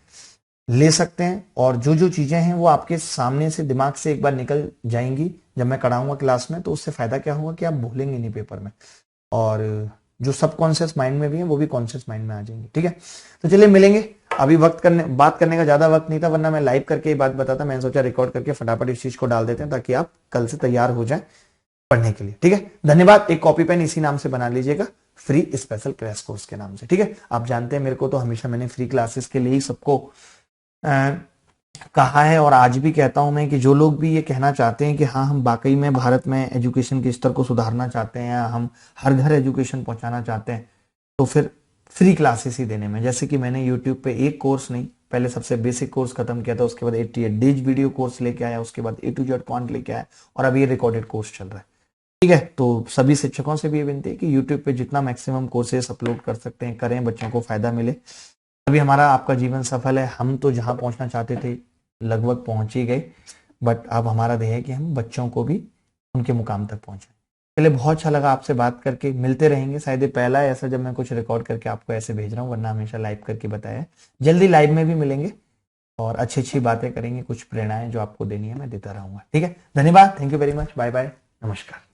ले सकते हैं, और जो जो चीजें हैं वो आपके सामने से दिमाग से एक बार निकल जाएंगी जब मैं कराऊंगा क्लास में। तो उससे फायदा क्या होगा कि आप भूलेंगे नहीं पेपर में, और जो सबकॉन्शियस माइंड में भी है वो भी कॉन्शियस माइंड में आ जाएंगे, ठीक है। तो चलिए मिलेंगे, अभी बात करने का ज्यादा वक्त नहीं था, वरना मैं लाइव करके ये बात बताता। मैंने सोचा रिकॉर्ड करके फटाफट इस चीज को डाल देते हैं ताकि आप कल से तैयार हो जाए पढ़ने के लिए, ठीक है। धन्यवाद। एक कॉपी पेन इसी नाम से बना लीजिएगा, फ्री स्पेशल क्रैश कोर्स के नाम से, ठीक है। आप जानते हैं मेरे को तो हमेशा मैंने फ्री क्लासेस के लिए ही सबको कहा है, और आज भी कहता हूं मैं कि जो लोग भी ये कहना चाहते हैं कि हाँ हम वाकई में भारत में एजुकेशन के स्तर को सुधारना चाहते हैं, हम हर घर एजुकेशन पहुंचाना चाहते हैं, तो फिर फ्री क्लासेस ही देने में। जैसे कि मैंने यूट्यूब पे एक कोर्स नहीं, पहले सबसे बेसिक कोर्स खत्म किया था, उसके बाद 88 डेज वीडियो कोर्स लेके आया, उसके बाद A to Z क्वांट लेके आया, और अब ये रिकॉर्डेड कोर्स चल रहा है, ठीक है। तो सभी शिक्षकों से भी ये विनती है कि यूट्यूब पे जितना मैक्सिमम कोर्सेस अपलोड कर सकते हैं करें, बच्चों को फायदा मिले, अभी हमारा आपका जीवन सफल है। हम तो जहां पहुंचना चाहते थे लगभग पहुंच ही गए, बट अब हमारा ध्येय है कि हम बच्चों को भी उनके मुकाम तक पहुंचाएं। पहले बहुत अच्छा लगा आपसे बात करके, मिलते रहेंगे। शायद ये पहला है ऐसा जब मैं कुछ रिकॉर्ड करके आपको ऐसे भेज रहा हूँ, वरना हमेशा लाइव करके बताया है। जल्दी लाइव में भी मिलेंगे और अच्छी अच्छी बातें करेंगे, कुछ प्रेरणाएं जो आपको देनी है मैं देता रहूंगा, ठीक है। धन्यवाद, thank you very much, bye bye, नमस्कार।